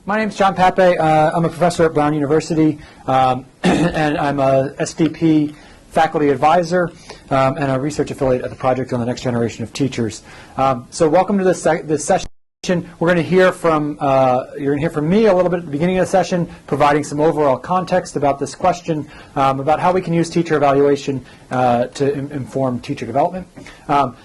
My name is John Pape. I'm a professor at Brown University, and I'm a SDP faculty advisor and a research affiliate at the Project on the Next Generation of Teachers. So welcome to this session. We're going to hear from you're going to hear from me a little bit at the beginning of the session, providing some overall context about this question, about how we can use teacher evaluation to inform teacher development.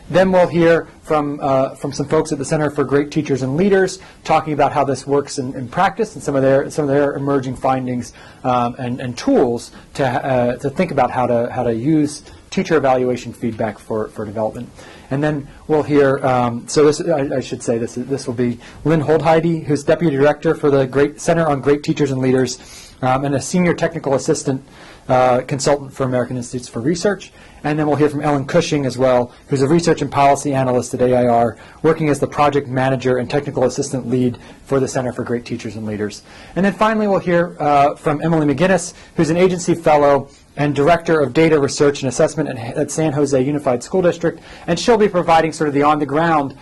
Then we'll hear from some folks at the Center for Great Teachers and Leaders, talking about how this works in practice and some of their emerging findings and tools to think about how to use teacher evaluation feedback for development. And then we'll hear, so this, I should say this will be Lynn Holdheide, who's Deputy Director for the Center on Great Teachers and Leaders, and a Senior Technical Assistant Consultant for American Institutes for Research. And then we'll hear from Ellen Cushing as well, who's a Research and Policy Analyst at AIR, working as the Project Manager and Technical Assistant Lead for the Center for Great Teachers and Leaders. And then finally we'll hear from Emily McGinnis, who's an Agency Fellow and Director of Data Research and Assessment at San Jose Unified School District, and she'll be providing sort of the on-the-ground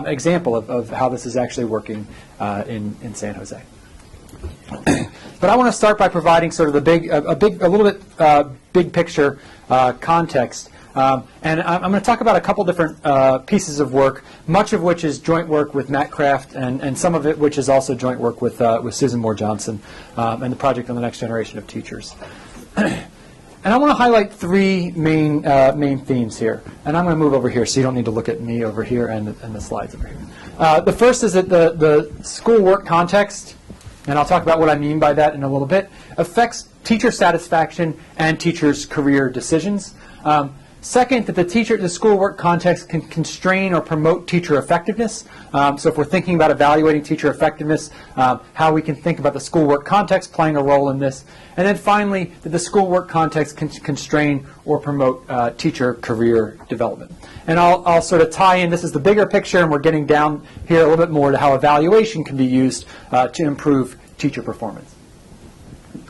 example of how this is actually working in San Jose. But I want to start by providing sort of a little bit big picture context, and I'm going to talk about a couple different pieces of work, much of which is joint work with Matt Kraft, and some of it which is also joint work with Susan Moore Johnson and the Project on the Next Generation of Teachers. And I want to highlight three main themes here. And I'm going to move over here so you don't need to look at me over here and the slides over here. The first is that the school work context, and I'll talk about what I mean by that in a little bit, affects teacher satisfaction and teachers' career decisions. Second, that the school work context can constrain or promote teacher effectiveness. So if we're thinking about evaluating teacher effectiveness, how we can think about the school work context playing a role in this. And then finally, that the school work context can constrain or promote teacher career development. And I'll sort of tie in, this is the bigger picture, and we're getting down here a little bit more to how evaluation can be used to improve teacher performance.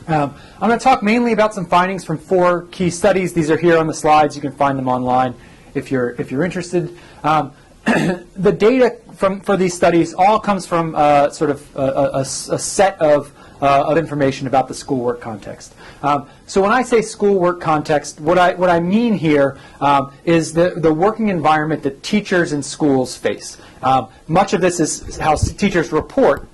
I'm going to talk mainly about some findings from 4 key studies. These are here on the slides. You can find them online if you're interested. The data for these studies all comes from sort of a set of information about the schoolwork context. So when I say schoolwork context, what I mean here is the working environment that teachers in schools face. Much of this is how teachers report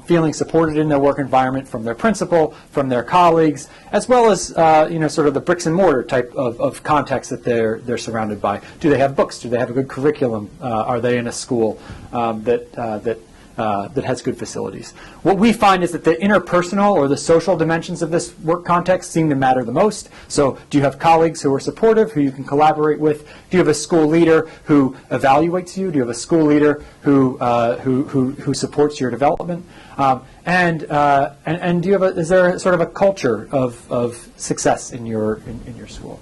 feeling supported in their work environment from their principal, from their colleagues, as well as sort of the bricks and mortar type of context that they're surrounded by. Do they have books? Do they have a good curriculum? Are they in a school that has good facilities? What we find is that the interpersonal or the social dimensions of this work context seem to matter the most. So do you have colleagues who are supportive, who you can collaborate with? Do you have a school leader who evaluates you? Do you have a school leader who supports your development? And do you have is there sort of a culture of success in your school?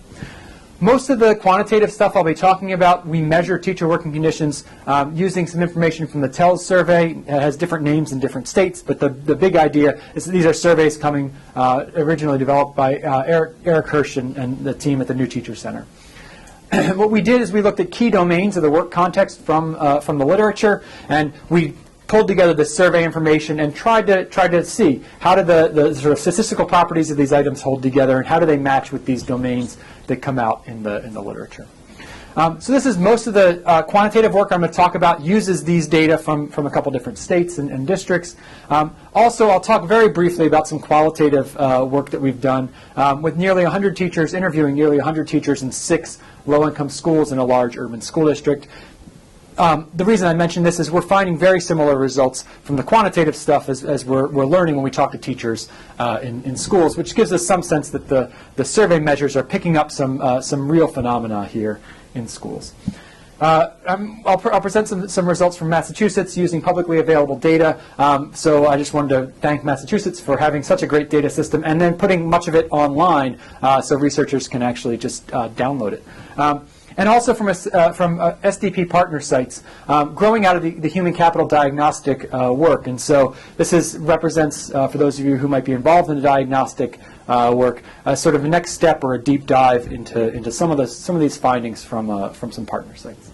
Most of the quantitative stuff I'll be talking about, we measure teacher working conditions using some information from the TELS survey. It has different names in different states, but the big idea is that these are surveys coming originally developed by Eric Hirsch and the team at the New Teacher Center. What we did is we looked at key domains of the work context from the literature, and we pulled together the survey information and tried to see how do the sort of statistical properties of these items hold together, and how do they match with these domains that come out in the literature. So this is most of the quantitative work I'm going to talk about uses these data from a couple different states and districts. Also, I'll talk very briefly about some qualitative work that we've done with nearly 100 teachers, interviewing nearly 100 teachers in 6 low-income schools in a large urban school district. The reason I mention this is we're finding very similar results from the quantitative stuff as we're learning when we talk to teachers in schools, which gives us some sense that the survey measures are picking up some real phenomena here in schools. I'll present some results from Massachusetts using publicly available data. So I just wanted to thank Massachusetts for having such a great data system and then putting much of it online so researchers can actually just download it. And also from SDP partner sites, growing out of the human capital diagnostic work. And so this represents, for those of you who might be involved in the diagnostic work, sort of a next step or a deep dive into some of these findings from some partner sites.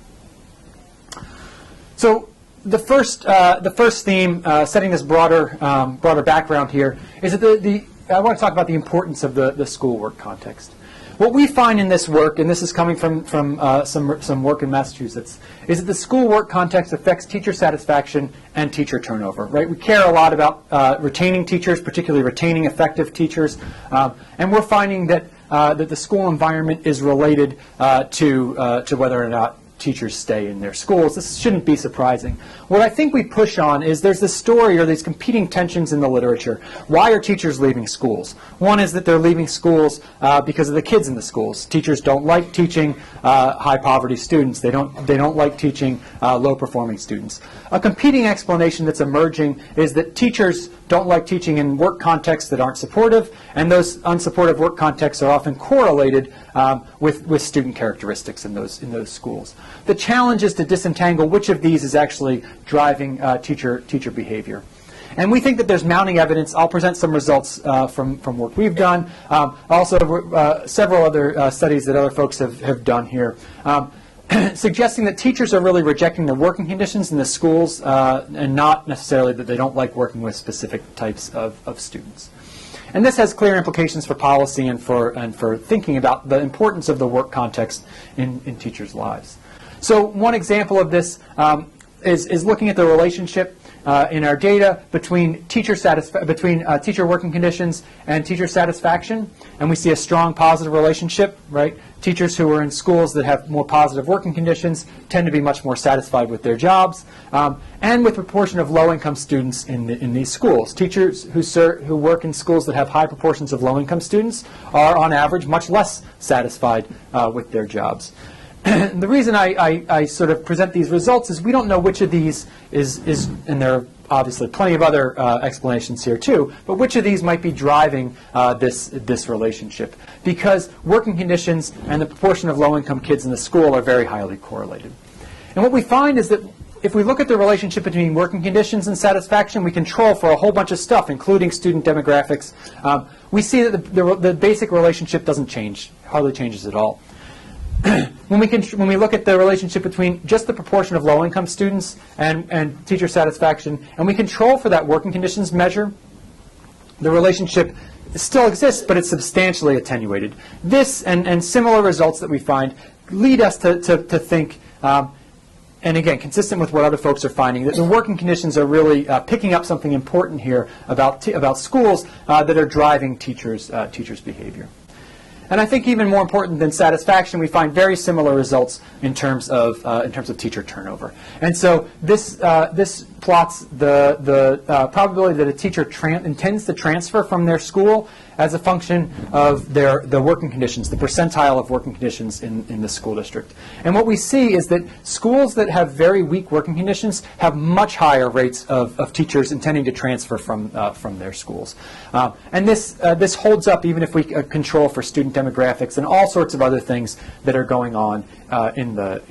So the first theme, setting this broader background here, is that I want to talk about the importance of the schoolwork context. What we find in this work, and this is coming from some work in Massachusetts, is that the schoolwork context affects teacher satisfaction and teacher turnover. Right? We care a lot about retaining teachers, particularly retaining effective teachers, and we're finding that the school environment is related to whether or not teachers stay in their schools. This shouldn't be surprising. What I think we push on is there's this story or these competing tensions in the literature. Why are teachers leaving schools? One is that they're leaving schools because of the kids in the schools. Teachers don't like teaching high poverty students. They don't like teaching low performing students. A competing explanation that's emerging is that teachers don't like teaching in work contexts that aren't supportive, and those unsupportive work contexts are often correlated with student characteristics in those schools. The challenge is to disentangle which of these is actually driving teacher behavior. And we think that there's mounting evidence. I'll present some results from work we've done. Also, several other studies that other folks have done here, suggesting that teachers are really rejecting the working conditions in the schools and not necessarily that they don't like working with specific types of students. And this has clear implications for policy and for thinking about the importance of the work context in teachers' lives. So one example of this is looking at the relationship in our data between teacher working conditions and teacher satisfaction, and we see a strong positive relationship. Right? Teachers who are in schools that have more positive working conditions tend to be much more satisfied with their jobs, and with proportion of low-income students in these schools. Teachers who work in schools that have high proportions of low-income students are, on average, much less satisfied with their jobs. The reason I sort of present these results is we don't know which of these is, and there are obviously plenty of other explanations here too, but which of these might be driving this relationship, because working conditions and the proportion of low-income kids in the school are very highly correlated. And what we find is that if we look at the relationship between working conditions and satisfaction, we control for a whole bunch of stuff, including student demographics. We see that the basic relationship doesn't change, hardly changes at all. When we look at the relationship between just the proportion of low-income students and teacher satisfaction, and we control for that working conditions measure, the relationship still exists, but it's substantially attenuated. This and similar results that we find lead us to think, and again, consistent with what other folks are finding, that the working conditions are really picking up something important here about schools that are driving teachers' behavior. And I think even more important than satisfaction, we find very similar results in terms of teacher turnover. And so this plots the probability that a teacher intends to transfer from their school as a function of the working conditions, the percentile of working conditions in the school district. And what we see is that schools that have very weak working conditions have much higher rates of teachers intending to transfer from their schools. And this holds up even if we control for student demographics and all sorts of other things that are going on other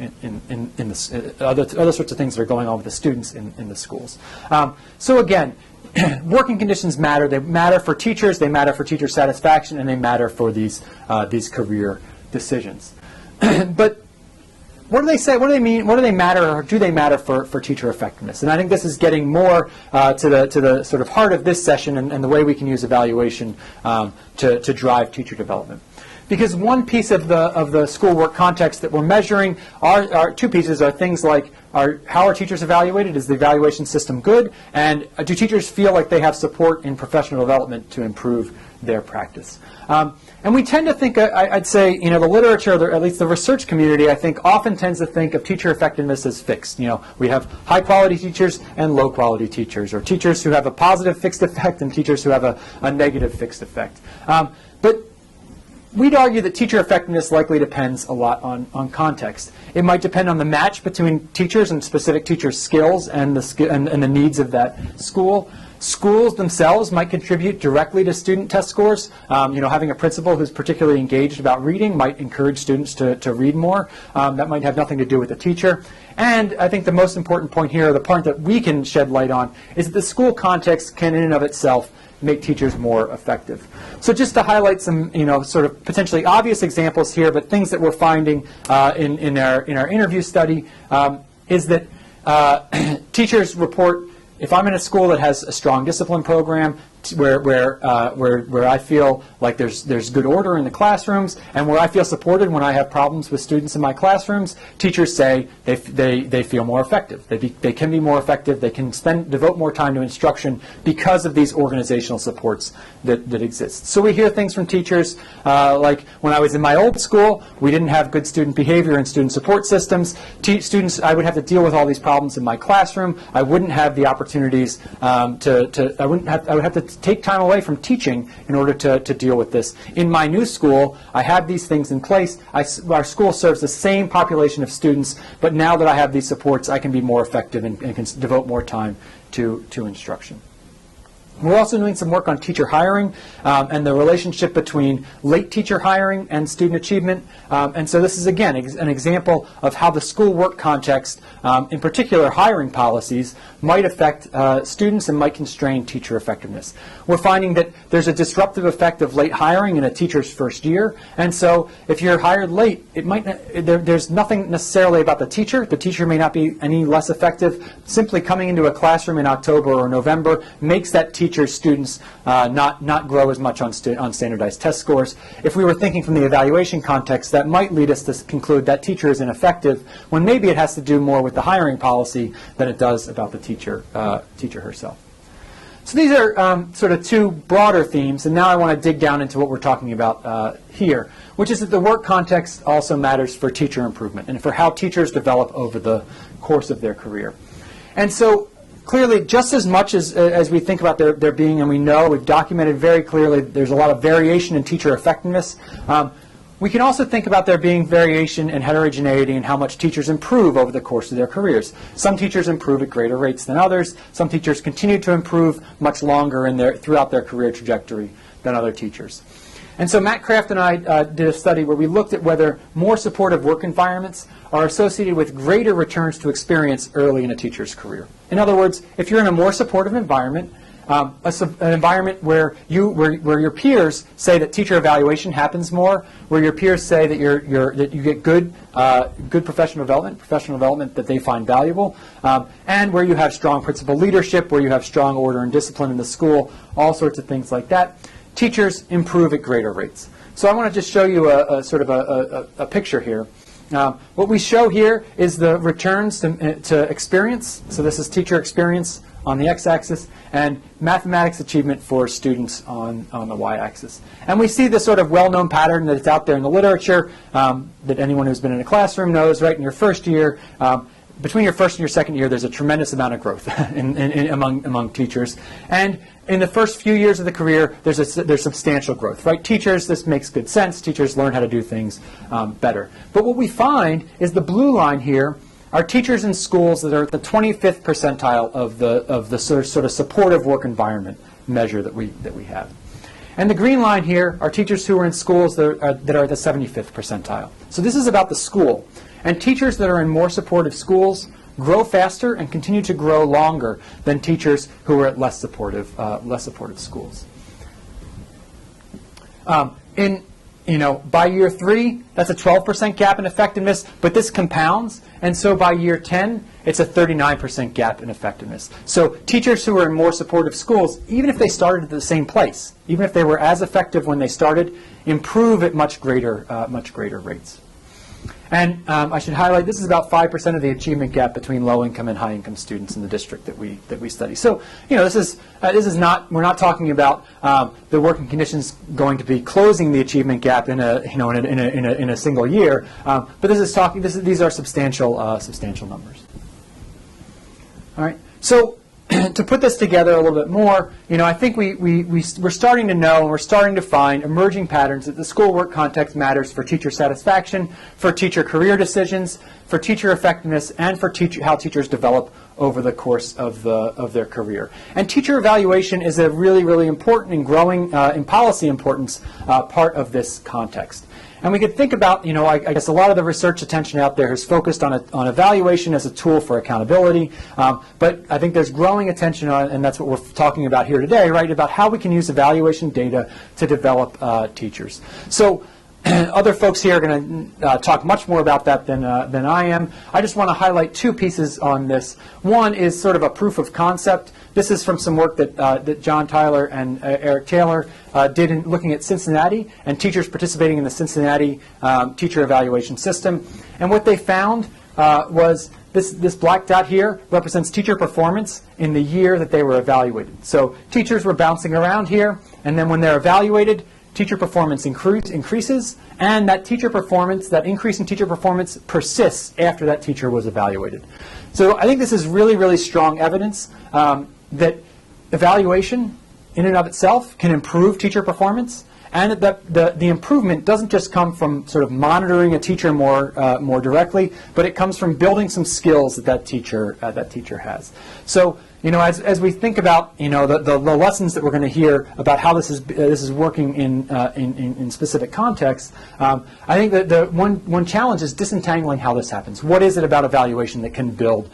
sorts of things that are going on with the students in the schools. So again, working conditions matter. They matter for teachers, they matter for teacher satisfaction, and they matter for these career decisions. But what do they say? What do they mean? What do they matter, or do they matter for teacher effectiveness? And I think this is getting more to the sort of heart of this session and the way we can use evaluation to drive teacher development. Because one piece of the schoolwork context that we're measuring are two pieces are things like how are teachers evaluated? Is the evaluation system good? And do teachers feel like they have support in professional development to improve their practice? And we tend to think, I'd say, the literature, or at least the research community, I think, often tends to think of teacher effectiveness as fixed. We have high-quality teachers and low-quality teachers, or teachers who have a positive fixed effect and teachers who have a negative fixed effect. But we'd argue that teacher effectiveness likely depends a lot on context. It might depend on the match between teachers and specific teachers' skills and the needs of that school. Schools themselves might contribute directly to student test scores. Having a principal who's particularly engaged about reading might encourage students to read more. That might have nothing to do with the teacher. And I think the most important point here, the point that we can shed light on, is that the school context can in and of itself make teachers more effective. So just to highlight some, sort of potentially obvious examples here, but things that we're finding in our interview study is that teachers report, if I'm in a school that has a strong discipline program, where I feel like there's good order in the classrooms, and where I feel supported when I have problems with students in my classrooms, teachers say they feel more effective. They can be more effective. They can devote more time to instruction because of these organizational supports that exist. So we hear things from teachers like when I was in my old school, we didn't have good student behavior and student support systems. I would have to deal with all these problems in my classroom. I wouldn't have the opportunities I would have to take time away from teaching in order to deal with this. In my new school, I have these things in place. Our school serves the same population of students, but now that I have these supports, I can be more effective and can devote more time to instruction. We're also doing some work on teacher hiring and the relationship between late teacher hiring and student achievement. And so this is, again, an example of how the school work context, in particular hiring policies, might affect students and might constrain teacher effectiveness. We're finding that there's a disruptive effect of late hiring in a teacher's first year. And so if you're hired late, there's nothing necessarily about the teacher. The teacher may not be any less effective. Simply coming into a classroom in October or November makes that teacher's students not grow as much on standardized test scores. If we were thinking from the evaluation context, that might lead us to conclude that teacher is ineffective, when maybe it has to do more with the hiring policy than it does about the teacher herself. So these are sort of two broader themes, and now I want to dig down into what we're talking about here, which is that the work context also matters for teacher improvement and for how teachers develop over the course of their career. And so clearly, just as much as we think about there being, and we know, we've documented very clearly, there's a lot of variation in teacher effectiveness, we can also think about there being variation and heterogeneity in how much teachers improve over the course of their careers. Some teachers improve at greater rates than others. Some teachers continue to improve much longer throughout their career trajectory than other teachers. And so Matt Kraft and I did a study where we looked at whether more supportive work environments are associated with greater returns to experience early in a teacher's career. In other words, if you're in a more supportive environment, an environment where your peers say that teacher evaluation happens more, where your peers say that you get good professional development that they find valuable, and where you have strong principal leadership, where you have strong order and discipline in the school, all sorts of things like that, teachers improve at greater rates. So I want to just show you a picture here. What we show here is the returns to experience. So this is teacher experience on the x-axis, and mathematics achievement for students on the y-axis. And we see this sort of well-known pattern that's out there in the literature that anyone who's been in a classroom knows, right? In your first year, between your first and your second year, there's a tremendous amount of growth among teachers. And in the first few years of the career, there's substantial growth, right? Teachers, this makes good sense. Teachers learn how to do things better. But what we find is the blue line here are teachers in schools that are at the 25th percentile of the sort of supportive work environment measure that we have. And the green line here are teachers who are in schools that are at the 75th percentile. So this is about the school. And teachers that are in more supportive schools grow faster and continue to grow longer than teachers who are at less supportive schools. By year 3, that's a 12% gap in effectiveness, but this compounds, and so by year 10, it's a 39% gap in effectiveness. So teachers who are in more supportive schools, even if they started at the same place, even if they were as effective when they started, improve at much greater rates. And I should highlight, this is about 5% of the achievement gap between low-income and high-income students in the district that we study. So, this is not, we're not talking about the working conditions going to be closing the achievement gap in a single year, but these are substantial numbers. All right. So to put this together a little bit more, I think we're starting to know and we're starting to find emerging patterns that the school work context matters for teacher satisfaction, for teacher career decisions, for teacher effectiveness, and for how teachers develop over the course of their career. And teacher evaluation is a really, really important and growing in policy importance part of this context. And we could think about, I guess a lot of the research attention out there has focused on evaluation as a tool for accountability, but I think there's growing attention on, and that's what we're talking about here today, right, about how we can use evaluation data to develop teachers. So Other folks here are going to talk much more about that than I am. I just want to highlight two pieces on this. One is sort of a proof of concept. This is from some work that John Tyler and Eric Taylor did in looking at Cincinnati and teachers participating in the Cincinnati teacher evaluation system. And what they found was this black dot here represents teacher performance in the year that they were evaluated. So teachers were bouncing around here, and then when they're evaluated, teacher performance increases, and that teacher performance, that increase in teacher performance persists after that teacher was evaluated. So I think this is really, really strong evidence that evaluation in and of itself can improve teacher performance, and that the improvement doesn't just come from sort of monitoring a teacher more directly, but it comes from building some skills that teacher has. So, you know, as we think about, you know, the lessons that we're going to hear about how this is working in specific contexts, I think that the one challenge is disentangling how this happens. What is it about evaluation that can build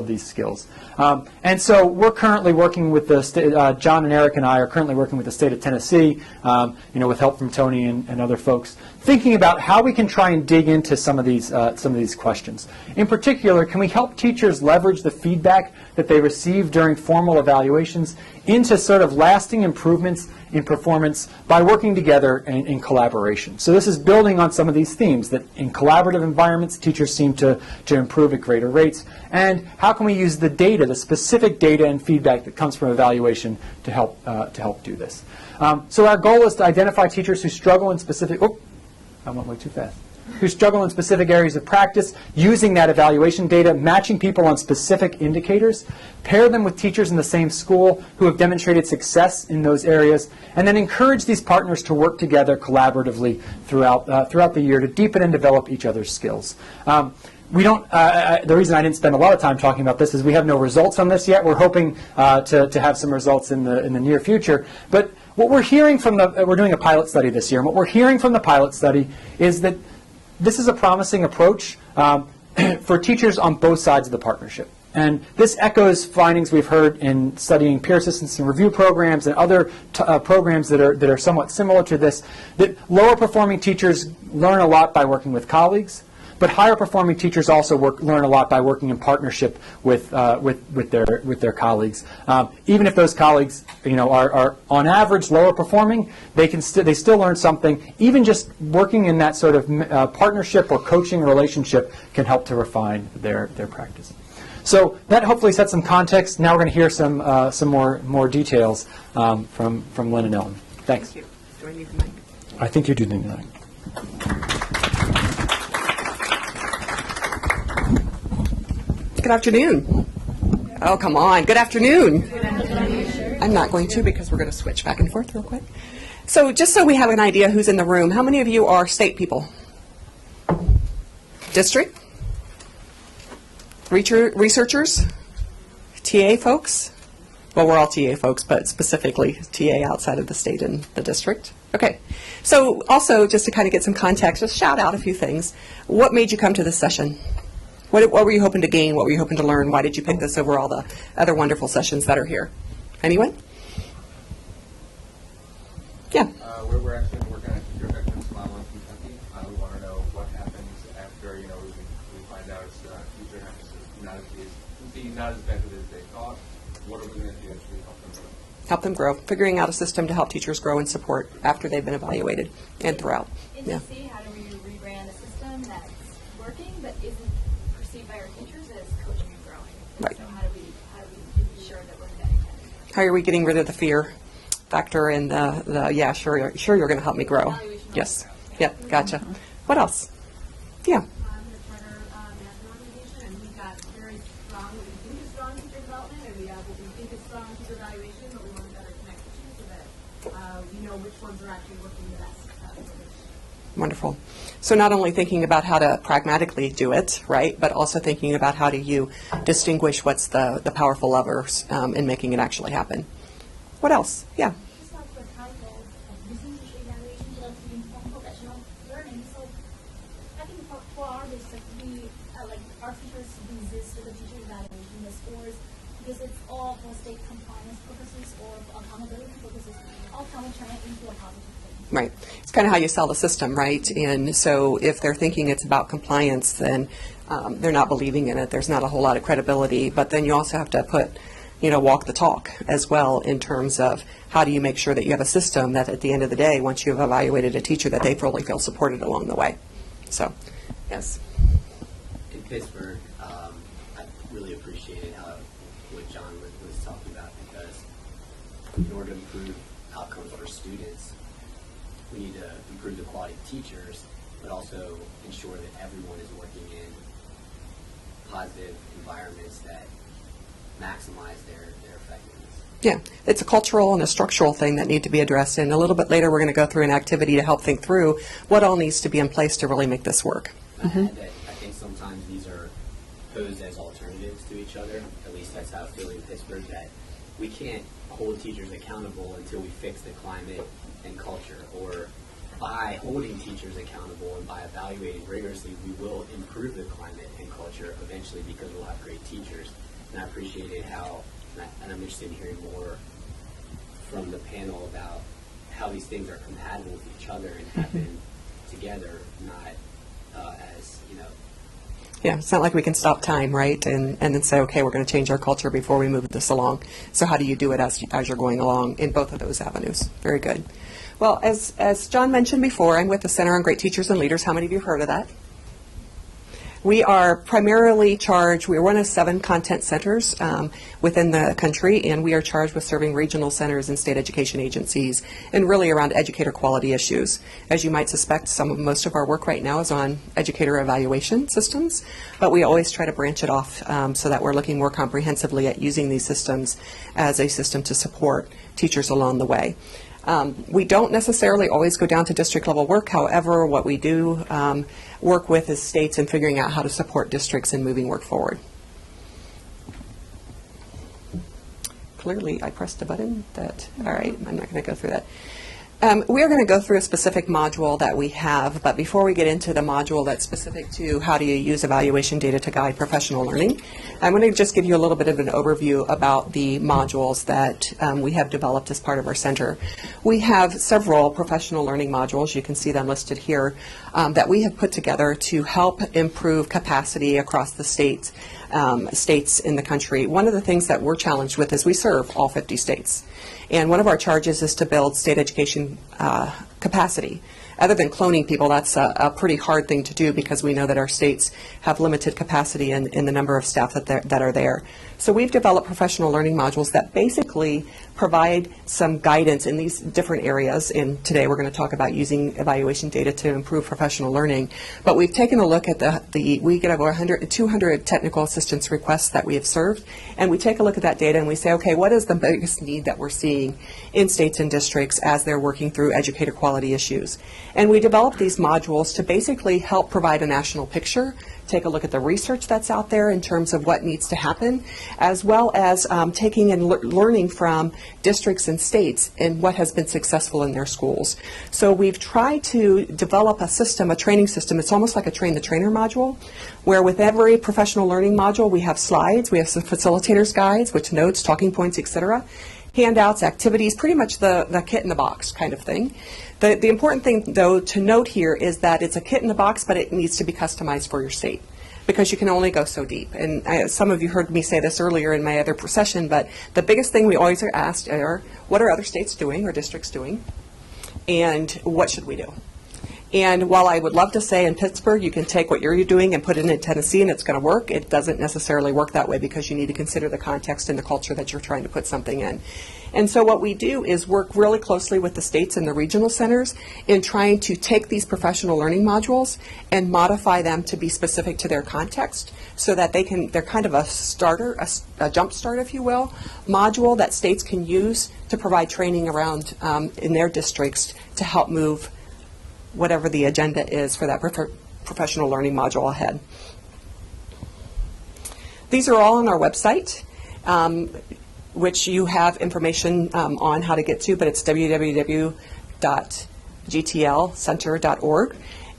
these skills? And so we're currently working with the John and Eric and I are currently working with the state of Tennessee, you know, with help from Tony and other folks, thinking about how we can try and dig into some of these questions. In particular, can we help teachers leverage the feedback that they receive during formal evaluations into sort of lasting improvements in performance by working together in collaboration? So this is building on some of these themes that in collaborative environments, teachers seem to improve at greater rates. And how can we use the data, the specific data and feedback that comes from evaluation to help do this? So our goal is to identify teachers who struggle in specific, I went way too fast, who struggle in specific areas of practice, using that evaluation data, matching people on specific indicators, pair them with teachers in the same school who have demonstrated success in those areas, and then encourage these partners to work together collaboratively throughout the year to deepen and develop each other's skills. We don't. The reason I didn't spend a lot of time talking about this is we have no results on this yet. We're hoping to have some results in the near future. But what we're hearing from we're doing a pilot study this year, and what we're hearing from the pilot study is that this is a promising approach for teachers on both sides of the partnership. And this echoes findings we've heard in studying peer assistance and review programs and other programs that are somewhat similar to this, that lower performing teachers learn a lot by working with colleagues, but higher performing teachers also learn a lot by working in partnership with their colleagues. Even if those colleagues, you know, are on average lower performing, they still learn something. Even just working in that sort of partnership or coaching relationship can help to refine their practice. So that hopefully sets some context. Now we're going to hear some more details from Lynn and Ellen. Thanks. Thank you. Do I need the mic? I think you do need the mic. Good afternoon. Oh, come on. Good afternoon. Good afternoon. I'm not going to because we're going to switch back and forth real quick. So just so we have an idea who's in the room, how many of you are state people? District? Researchers? TA folks? Well, we're all TA folks, but specifically TA outside of the state and the district. Okay. So also, just to kind of get some context, just shout out a few things. What made you come to this session? What were you hoping to gain? What were you hoping to learn? Why did you pick this over all the other wonderful sessions that are here? Anyone? Yeah. We're actually working on a future veterans model in Kentucky. We want to know what happens after, you know, we find out future veterans is not as bad as they thought. What are we going to do to help them grow? Help them grow. Figuring out a system to help teachers grow and support after they've been evaluated and throughout. In Yeah. DC, how do we rebrand a system that's working but isn't perceived by our teachers as coaching and growing? Right. So how do we ensure that we're getting that? How are we getting rid of the fear factor and the yeah, sure you're going to help me grow. Evaluation Yes. Yep. Gotcha. What else? Yeah. I'm the partner national organization, and we've got very strong, what we think is strong teacher development, and we have what we think is strong teacher evaluation, but we want to better connect the two so that we know which ones are actually working the best. Wonderful. So not only thinking about how to pragmatically do it, right, but also thinking about how do you distinguish what's the powerful levers in making it actually happen. What else? Yeah. Just like the title of using teacher evaluation to inform professional learning. So I think for our district, we like our teachers resist the teacher evaluation, the scores, because it's all for state compliance purposes or accountability purposes. All can we turn it into a positive thing? Right. It's kind of how you sell the system, right? And so if they're thinking it's about compliance, then they're not believing in it. There's not a whole lot of credibility. But then you also have to walk the talk as well in terms of how do you make sure that you have a system that at the end of the day, once you've evaluated a teacher, that they fully feel supported along the way. So, yes. In Pittsburgh, I really appreciated what John was talking about, because in order to improve outcomes for students, we need to improve the quality of teachers, but also ensure that everyone is working in positive environments that maximize their effectiveness. Yeah, it's a cultural and a structural thing that need to be addressed. And a little bit later, we're going to go through an activity to help think through what all needs to be in place to really make this work. I think sometimes these are posed as alternatives to each other. At least that's how I feel in Pittsburgh, that we can't hold teachers accountable until we fix the climate and culture. Or by holding teachers accountable and by evaluating rigorously, we will improve the climate and culture eventually, because we'll have great teachers. And I appreciated and I'm interested in hearing more from the panel about how these things are compatible with each other and happen together, not as, Yeah, it's not like we can stop time, right? And then say, okay, we're going to change our culture before we move this along. So how do you do it as you're going along in both of those avenues? Very good. Well, as John mentioned before, I'm with the Center on Great Teachers and Leaders. How many of you have heard of that? We are primarily charged, we are one of 7 content centers within the country, and we are charged with serving regional centers and state education agencies, and really around educator quality issues. As you might suspect, most of our work right now is on educator evaluation systems, but we always try to branch it off so that we're looking more comprehensively at using these systems as a system to support teachers along the way. We don't necessarily always go down to district level work. However, what we do work with is states in figuring out how to support districts in moving work forward. Clearly, I pressed a button all right, I'm not going to go through that. We're going to go through a specific module that we have, but before we get into the module that's specific to how do you use evaluation data to guide professional learning, I'm going to just give you a little bit of an overview about the modules that we have developed as part of our center. We have several professional learning modules, you can see them listed here, that we have put together to help improve capacity across the states in the country. One of the things that we're challenged with is we serve all 50 states. And one of our charges is to build state education capacity. Other than cloning people, that's a pretty hard thing to do, because we know that our states have limited capacity in the number of staff that are there. So we've developed professional learning modules that basically provide some guidance in these different areas. And today we're going to talk about using evaluation data to improve professional learning. But we've taken a look at we get over 200 technical assistance requests that we have served. And we take a look at that data and we say, okay, what is the biggest need that we're seeing in states and districts as they're working through educator quality issues? And we develop these modules to basically help provide a national picture, take a look at the research that's out there in terms of what needs to happen, as well as taking and learning from districts and states and what has been successful in their schools. So we've tried to develop a system, a training system. It's almost like a train the trainer module, where with every professional learning module we have slides, we have some facilitators guides with notes, talking points, etc., handouts, activities, pretty much the kit in the box kind of thing. The important thing, though, to note here is that it's a kit in the box, but it needs to be customized for your state, because you can only go so deep. And some of you heard me say this earlier in my other session, but the biggest thing we always are asked are, what are other states doing or districts doing, and what should we do? And while I would love to say in Pittsburgh you can take what you're doing and put it in Tennessee and it's going to work, it doesn't necessarily work that way, because you need to consider the context and the culture that you're trying to put something in. And so what we do is work really closely with the states and the regional centers in trying to take these professional learning modules and modify them to be specific to their context, so that they're kind of a starter, a jump start, if you will, module that states can use to provide training around in their districts to help move whatever the agenda is for that professional learning module ahead. These are all on our website, which you have information on how to get to, but it's www.gtlcenter.org.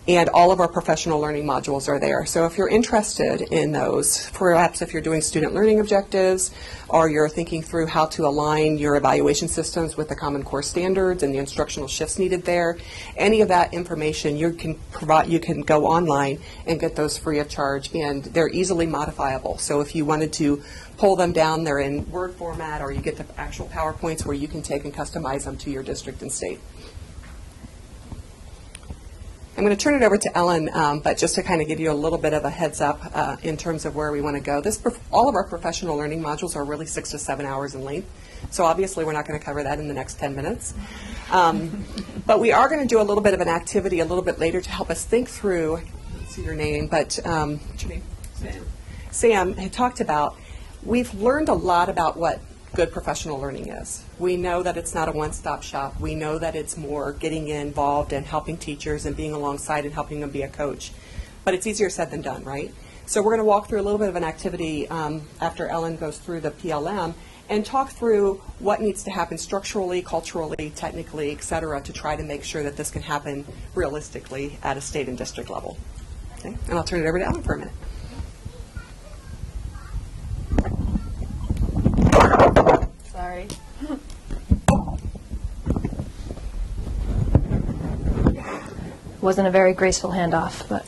And all of our professional learning modules are there. So if you're interested in those, perhaps if you're doing student learning objectives, or you're thinking through how to align your evaluation systems with the Common Core standards and the instructional shifts needed there, any of that information you can go online and get those free of charge, and they're easily modifiable. So if you wanted to pull them down, they're in Word format, or you get the actual PowerPoints where you can take and customize them to your district and state. I'm going to turn it over to Ellen, but just to kind of give you a little bit of a heads up in terms of where we want to go. All of our professional learning modules are really 6 to 7 hours in length, so obviously we're not going to cover that in the next 10 minutes. But we are going to do a little bit of an activity a little bit later to help us think through, I can't see your name, but what's your name? Sam had talked about, we've learned a lot about what good professional learning is. We know that it's not a one-stop shop. We know that it's more getting involved and helping teachers and being alongside and helping them be a coach. But it's easier said than done, right? So we're going to walk through a little bit of an activity after Ellen goes through the PLM and talk through what needs to happen structurally, culturally, technically, et cetera, to try to make sure that this can happen realistically at a state and district level. Okay? And I'll turn it over to Ellen for a minute. Sorry. Wasn't a very graceful handoff, but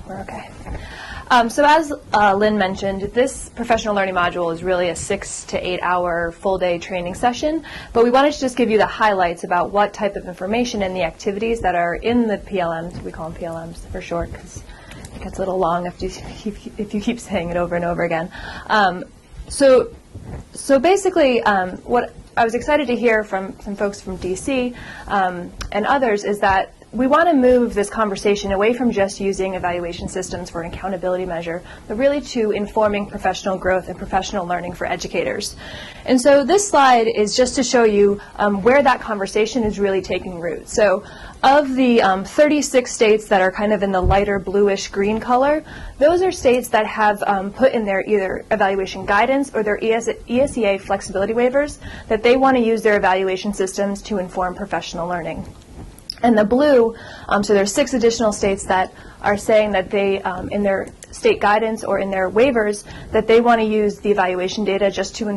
we're okay. So as Lynn mentioned, this professional learning module is really a 6 to 8 hour full day training session, but we wanted to just give you the highlights about what type of information and the activities that are in the PLMs. We call them PLMs for short because it gets a little long if you keep saying it over and over again. So basically, what I was excited to hear from some folks from DC and others is that we want to move this conversation away from just using evaluation systems for an accountability measure, but really to informing professional growth and professional learning for educators. And so this slide is just to show you where that conversation is really taking root. So of the 36 states that are kind of in the lighter bluish green color, those are states that have put in their either evaluation guidance or their ESEA flexibility waivers that they want to use their evaluation systems to inform professional learning. And the blue, so there's 6 additional states that are saying that they, in their state guidance or in their waivers, that they want to use the evaluation data just to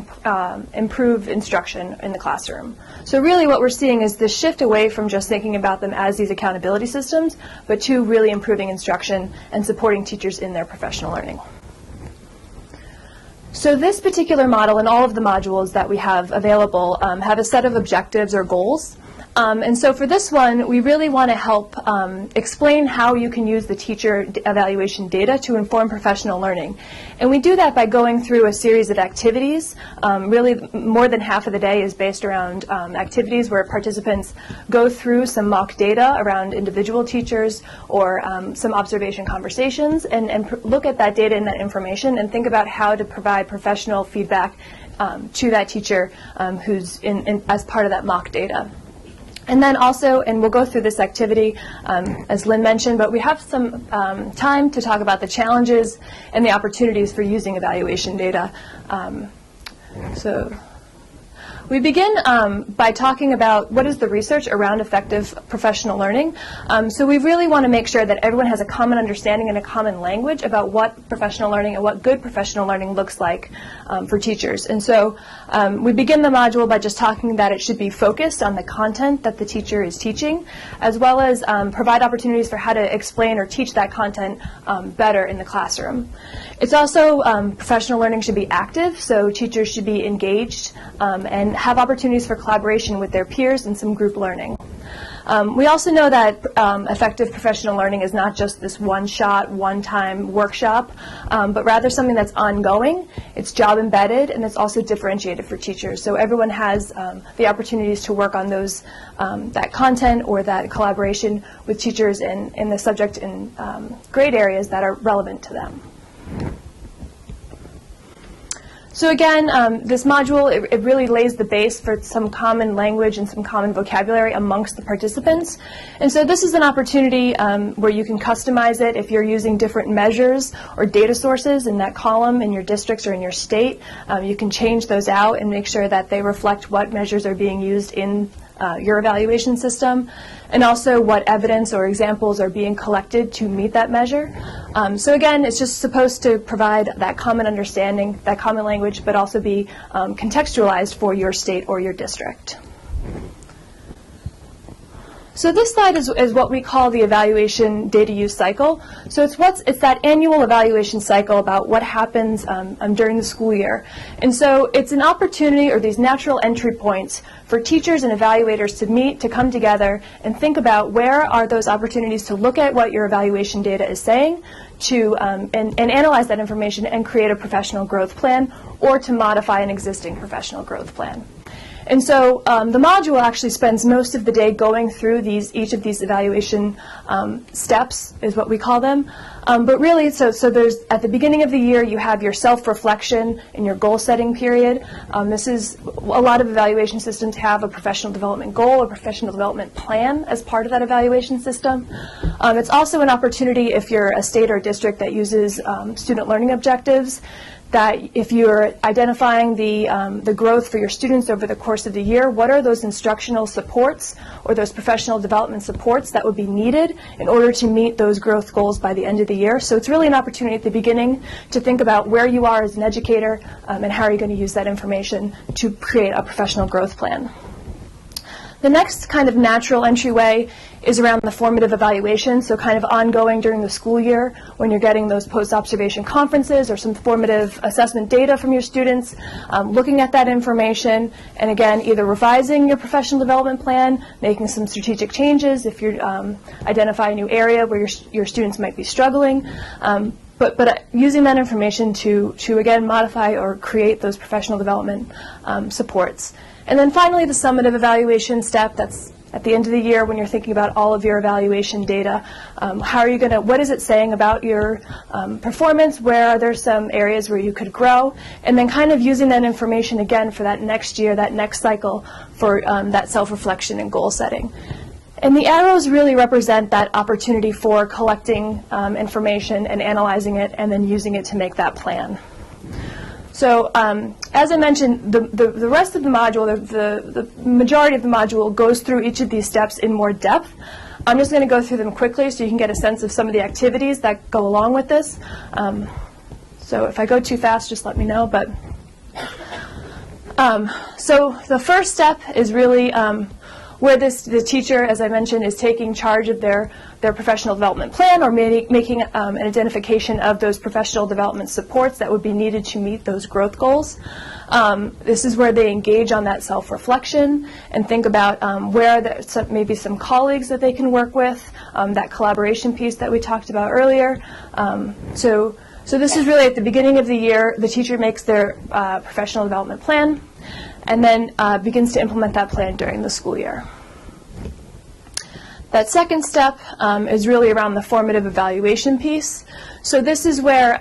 improve instruction in the classroom. So really what we're seeing is this shift away from just thinking about them as these accountability systems, but to really improving instruction and supporting teachers in their professional learning. So this particular model and all of the modules that we have available have a set of objectives or goals. And so for this one, we really want to help explain how you can use the teacher evaluation data to inform professional learning. And we do that by going through a series of activities. Really, more than half of the day is based around activities where participants go through some mock data around individual teachers or some observation conversations and look at that data and that information and think about how to provide professional feedback to that teacher who's as part of that mock data. And then also, and we'll go through this activity, as Lynn mentioned, but we have some time to talk about the challenges and the opportunities for using evaluation data. So we begin by talking about what is the research around effective professional learning. So we really want to make sure that everyone has a common understanding and a common language about what professional learning and what good professional learning looks like for teachers. And so we begin the module by just talking that it should be focused on the content that the teacher is teaching, as well as provide opportunities for how to explain or teach that content better in the classroom. It's also professional learning should be active, so teachers should be engaged and have opportunities for collaboration with their peers and some group learning. We also know that effective professional learning is not just this one-shot, one-time workshop, but rather something that's ongoing, it's job embedded, and it's also differentiated for teachers. So everyone has the opportunities to work on those, that content or that collaboration with teachers in the subject and grade areas that are relevant to them. So again, this module, it really lays the base for some common language and some common vocabulary amongst the participants. And so this is an opportunity where you can customize it if you're using different measures or data sources in that column in your districts or in your state. You can change those out and make sure that they reflect what measures are being used in your evaluation system, and also what evidence or examples are being collected to meet that measure. So again, it's just supposed to provide that common understanding, that common language, but also be contextualized for your state or your district. So this slide is what we call the evaluation data use cycle. So it's that annual evaluation cycle about what happens during the school year. And so it's an opportunity, or these natural entry points, for teachers and evaluators to meet, to come together, and think about where are those opportunities to look at what your evaluation data is saying, to and analyze that information and create a professional growth plan, or to modify an existing professional growth plan. And so the module actually spends most of the day going through each of these evaluation steps, is what we call them. But really, so there's, at the beginning of the year, you have your self-reflection and your goal-setting period. This is, a lot of evaluation systems have a professional development goal, a professional development plan as part of that evaluation system. It's also an opportunity, if you're a state or district that uses student learning objectives, that if you're identifying the growth for your students over the course of the year, what are those instructional supports or those professional development supports that would be needed in order to meet those growth goals by the end of the year? So it's really an opportunity at the beginning to think about where you are as an educator and how are you going to use that information to create a professional growth plan. The next kind of natural entryway is around the formative evaluation, so kind of ongoing during the school year when you're getting those post-observation conferences or some formative assessment data from your students, looking at that information, and again, either revising your professional development plan, making some strategic changes if you identify a new area where your students might be struggling, but using that information to again modify or create those professional development supports. And then finally, the summative evaluation step, that's at the end of the year when you're thinking about all of your evaluation data. How are you going to, what is it saying about your performance? Where are there some areas where you could grow? And then kind of using that information again for that next year, that next cycle for that self-reflection and goal setting. And the arrows really represent that opportunity for collecting information and analyzing it and then using it to make that plan. So as I mentioned, the rest of the module, the majority of the module goes through each of these steps in more depth. I'm just going to go through them quickly so you can get a sense of some of the activities that go along with this. So if I go too fast, just let me know. But so the first step is really where the teacher, as I mentioned, is taking charge of their professional development plan or making an identification of those professional development supports that would be needed to meet those growth goals. This is where they engage on that self-reflection and think about where are there maybe some colleagues that they can work with, that collaboration piece that we talked about earlier. So this is really at the beginning of the year, the teacher makes their professional development plan and then begins to implement that plan during the school year. That second step is really around the formative evaluation piece. So this is where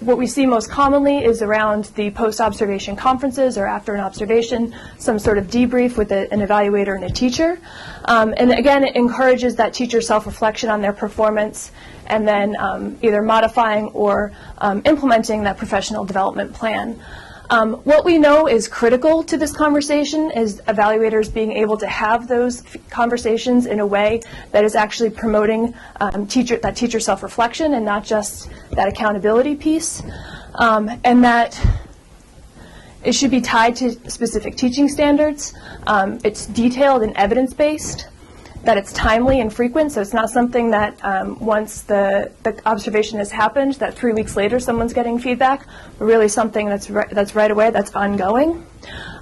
what we see most commonly is around the post-observation conferences or after an observation, some sort of debrief with an evaluator and a teacher. And again, it encourages that teacher self-reflection on their performance and then either modifying or implementing that professional development plan. What we know is critical to this conversation is evaluators being able to have those conversations in a way that is actually promoting that teacher self-reflection and not just that accountability piece, and that it should be tied to specific teaching standards. It's detailed and evidence-based, that it's timely and frequent, so it's not something that once the observation has happened, that 3 weeks later someone's getting feedback, but really something that's right away, that's ongoing.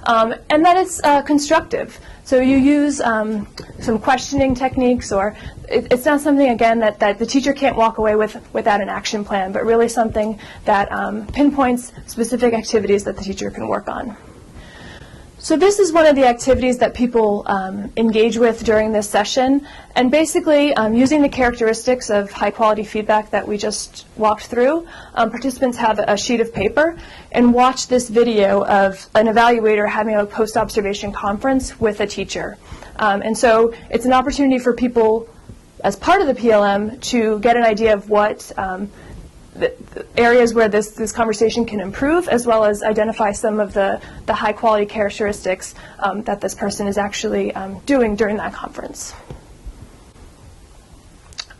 And that it's constructive. So you use some questioning techniques, or it's not something, again, that the teacher can't walk away with without an action plan, but really something that pinpoints specific activities that the teacher can work on. So this is one of the activities that people engage with during this session, and basically using the characteristics of high-quality feedback that we just walked through, participants have a sheet of paper and watch this video of an evaluator having a post-observation conference with a teacher. And so it's an opportunity for people, as part of the PLM, to get an idea of what the areas where this conversation can improve, as well as identify some of the high quality characteristics that this person is actually doing during that conference.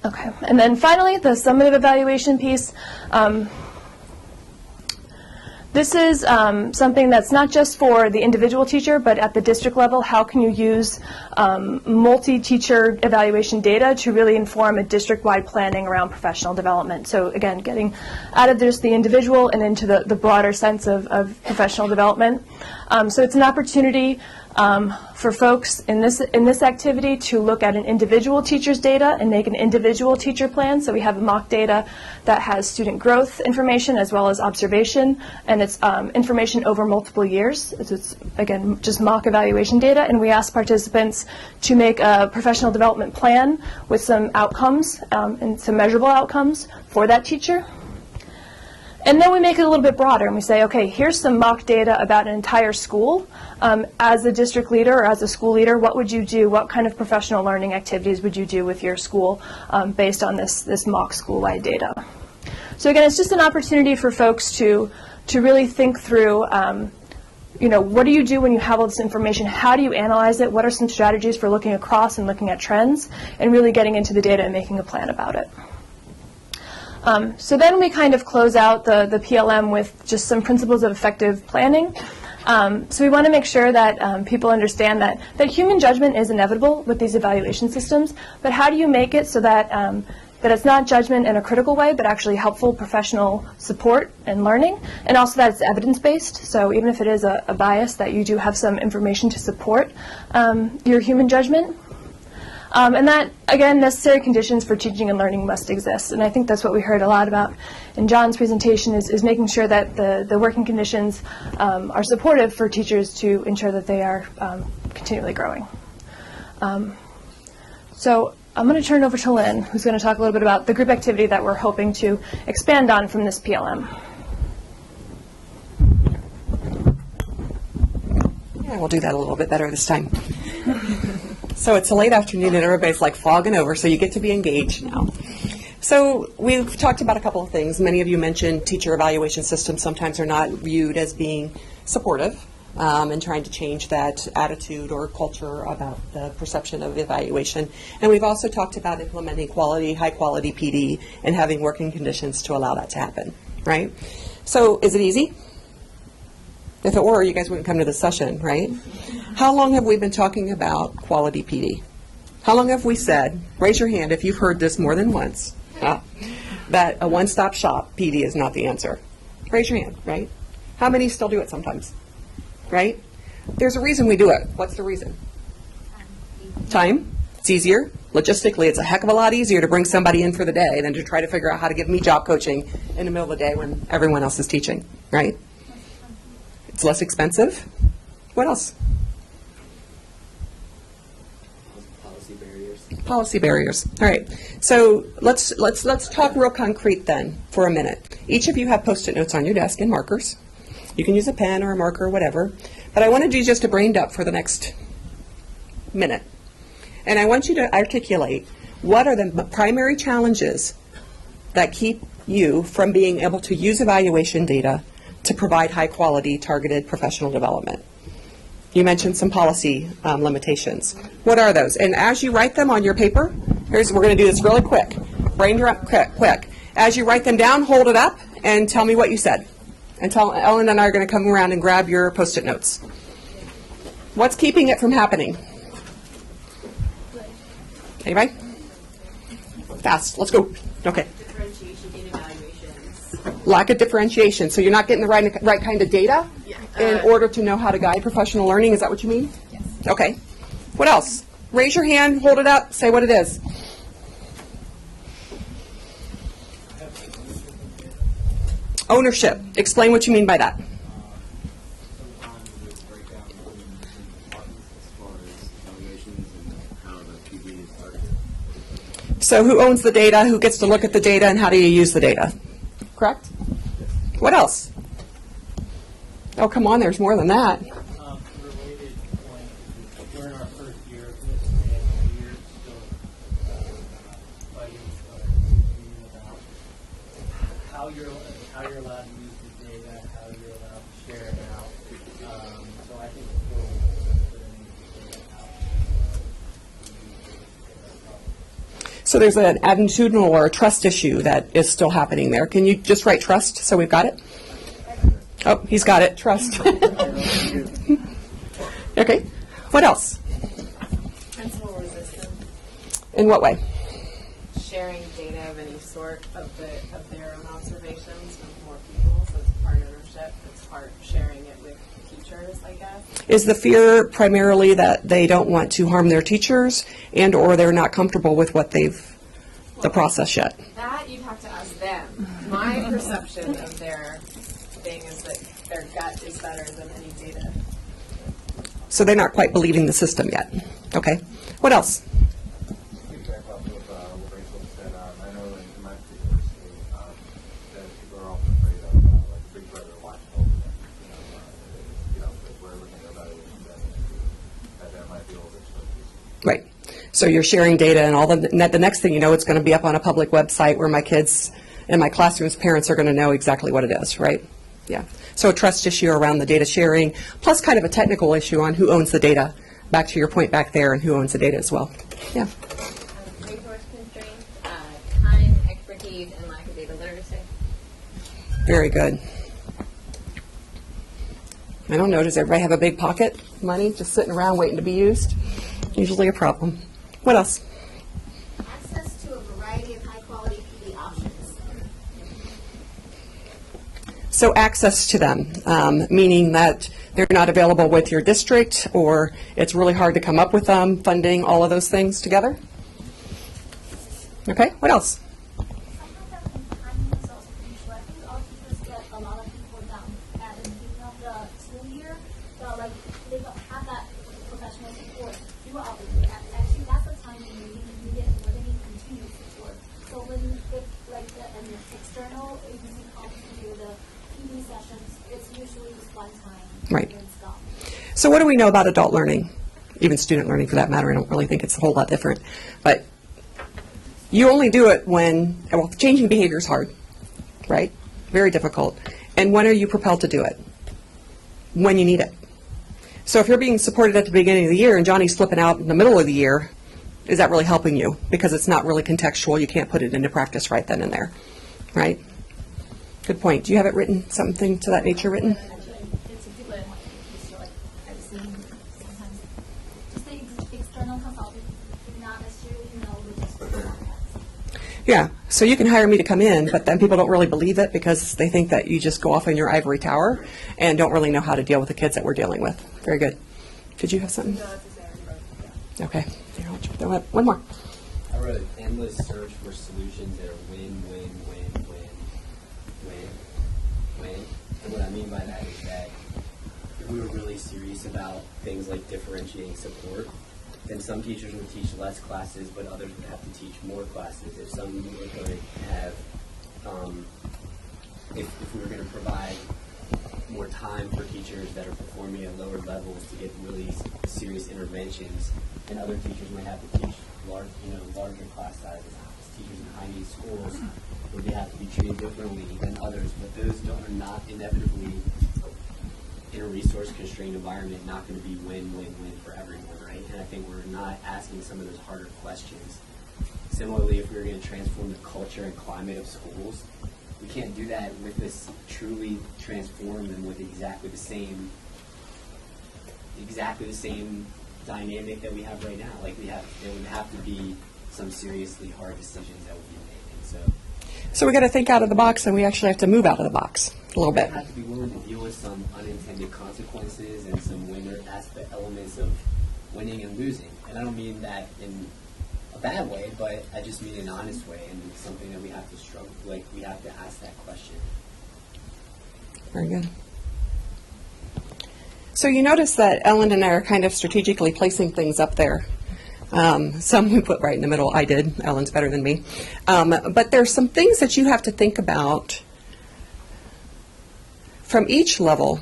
Okay, and then finally, the summative evaluation piece. This is something that's not just for the individual teacher, but at the district level, how can you use multi-teacher evaluation data to really inform a district-wide planning around professional development? So again, getting out of just the individual and into the broader sense of professional development. So it's an opportunity for folks in this activity to look at an individual teacher's data and make an individual teacher plan. So we have mock data that has student growth information as well as observation, and it's information over multiple years. It's again just mock evaluation data, and we ask participants to make a professional development plan with some outcomes and some measurable outcomes for that teacher. And then we make it a little bit broader, and we say, okay, here's some mock data about an entire school. As a district leader or as a school leader, what would you do? What kind of professional learning activities would you do with your school based on this mock school-wide data? So again, it's just an opportunity for folks to really think through, what do you do when you have all this information? How do you analyze it? What are some strategies for looking across and looking at trends, and really getting into the data and making a plan about it? So then we kind of close out the PLM with just some principles of effective planning. So we want to make sure that people understand that human judgment is inevitable with these evaluation systems, but how do you make it so that that it's not judgment in a critical way, but actually helpful professional support and learning, and also that it's evidence-based. So even if it is a bias, that you do have some information to support your human judgment. And that, again, necessary conditions for teaching and learning must exist. And I think that's what we heard a lot about in John's presentation, is making sure that the working conditions are supportive for teachers to ensure that they are continually growing. So I'm going to turn it over to Lynn, who's going to talk a little bit about the group activity that we're hoping to expand on from this PLM. Yeah, we'll do that a little bit better this time. So it's a late afternoon and everybody's like fogging over, so you get to be engaged now. So we've talked about a couple of things. Many of you mentioned teacher evaluation systems sometimes are not viewed as being supportive and trying to change that attitude or culture about the perception of evaluation. And we've also talked about implementing high quality PD and having working conditions to allow that to happen, right? So is it easy? If it were, you guys wouldn't come to this session, right? How long have we been talking about quality PD? How long have we said, raise your hand if you've heard this more than once, that a one-stop shop PD is not the answer? Raise your hand, right? How many still do it sometimes, right? There's a reason we do it. What's the reason? Time. It's easier. Logistically, it's a heck of a lot easier to bring somebody in for the day than to try to figure out how to give me job coaching in the middle of the day when everyone else is teaching, right? It's less expensive. What else? Policy barriers. Policy barriers. All right. So let's talk real concrete then for a minute. Each of you have Post-it notes on your desk and markers. You can use a pen or a marker or whatever. But I want to do just a brain dump for the next minute. And I want you to articulate what are the primary challenges that keep you from being able to use evaluation data to provide high-quality, targeted professional development. You mentioned some policy limitations. What are those? And as you write them on your paper, we're going to do this really quick. Brain dump quick. As you write them down, hold it up and tell me what you said. And Ellen and I are going to come around and grab your Post-it notes. What's keeping it from happening? Anybody? Fast. Let's go. Okay. Differentiation in evaluations. Lack of differentiation. So you're not getting the right kind of data in order to know how to guide professional learning. Is that what you mean? Yes. Okay. What else? Raise your hand, hold it up, say what it is. Ownership. Explain what you mean by that. Sometimes there's breakdown between departments as far as evaluations and how the PD is targeted. So who owns the data, who gets to look at the data, and how do you use the data? Correct? What else? Oh, come on, there's more than that. Related point, we're in our first year of this, and we're still fighting about how how you're allowed to use the data, how you're allowed to share it out. So I think we'll put any data out. So there's an attitudinal or a trust issue that is still happening there. Can you just write trust so we've got it? Oh, he's got it, trust. Okay, what else? Principal resistance, In what way? sharing data of any sort of their own observations with more people, so it's part ownership, it's part sharing it with teachers, I guess. Is the fear primarily that they don't want to harm their teachers and or they're not comfortable with what the process yet? That you'd have to ask them. My perception of their thing is that their gut is better than any data. So they're not quite believing the system yet. Okay, what else? Feedback off of what Rachel said. I know in my particular state that people are often afraid of like Big Brother watching over them. If we're looking at evaluations that might be a little bit tricky. Right. So you're sharing data and all the next thing you know, it's going to be up on a public website where my kids and my classroom's parents are going to know exactly what it is, right? Yeah. So a trust issue around the data sharing, plus kind of a technical issue on who owns the data. Back to your point back there, and who owns the data as well. Yeah. Resource constraints, time, expertise, and lack of data literacy. Very good. I don't know, does everybody have a big pocket money just sitting around waiting to be used? Usually a problem. What else? Access to a variety of high-quality PD options. So access to them, meaning that they're not available with your district, or it's really hard to come up with them, funding, all of those things together? Okay, what else? Sometimes I think timing is also crucial. I think our teachers get a lot of people down at the beginning of the school year, but like they don't have that professional support throughout the year. And actually, that's the time when you need it more than any continued support. So when you get like an external agency comes to do the PD sessions, it's usually just one time. Right. And it's gone. So what do we know about adult learning? Even student learning for that matter. I don't really think it's a whole lot different. But you only do it when, well, changing behavior is hard, right? Very difficult. And when are you propelled to do it? When you need it. So if you're being supported at the beginning of the year and Johnny's flipping out in the middle of the year, is that really helping you? Because it's not really contextual. You can't put it into practice right then and there, right? Good point. Do you have it written, something to that nature written? It's a good one. So like I've seen sometimes just the external consultant did not necessarily know the district. Yeah, so you can hire me to come in, but then people don't really believe it because they think that you just go off in your ivory tower and don't really know how to deal with the kids that we're dealing with. Very good. Did you have something? Okay. Here, I'll throw it. One more. I wrote an endless search for solutions that are win, win, win, win, win, win. And what I mean by that is that if we were really serious about things like differentiating support, then some teachers would teach less classes, but others would have to teach more classes. If some were going to have, if we were going to provide more time for teachers that are performing at lower levels to get really serious interventions, then other teachers might have to teach larger class sizes. Teachers in high need schools would have to be treated differently than others, but those are not inevitably, in a resource constrained environment, not going to be win-win-win for everyone, right? And I think we're not asking some of those harder questions. Similarly, if we were going to transform the culture and climate of schools, we can't do that with this truly transform them with exactly the same dynamic that we have right now. Like there would have to be some seriously hard decisions that would be made. And So we got to think out of the box, and we actually have to move out of the box a little bit. we have to be willing to deal with some unintended consequences and some winner aspect elements of winning and losing. And I don't mean that in a bad way, but I just mean in an honest way, and it's something that we have to struggle. Like we have to ask that question. Very good. So you notice that Ellen and I are kind of strategically placing things up there. Some we put right in the middle. I did. Ellen's better than me. But there's some things that you have to think about from each level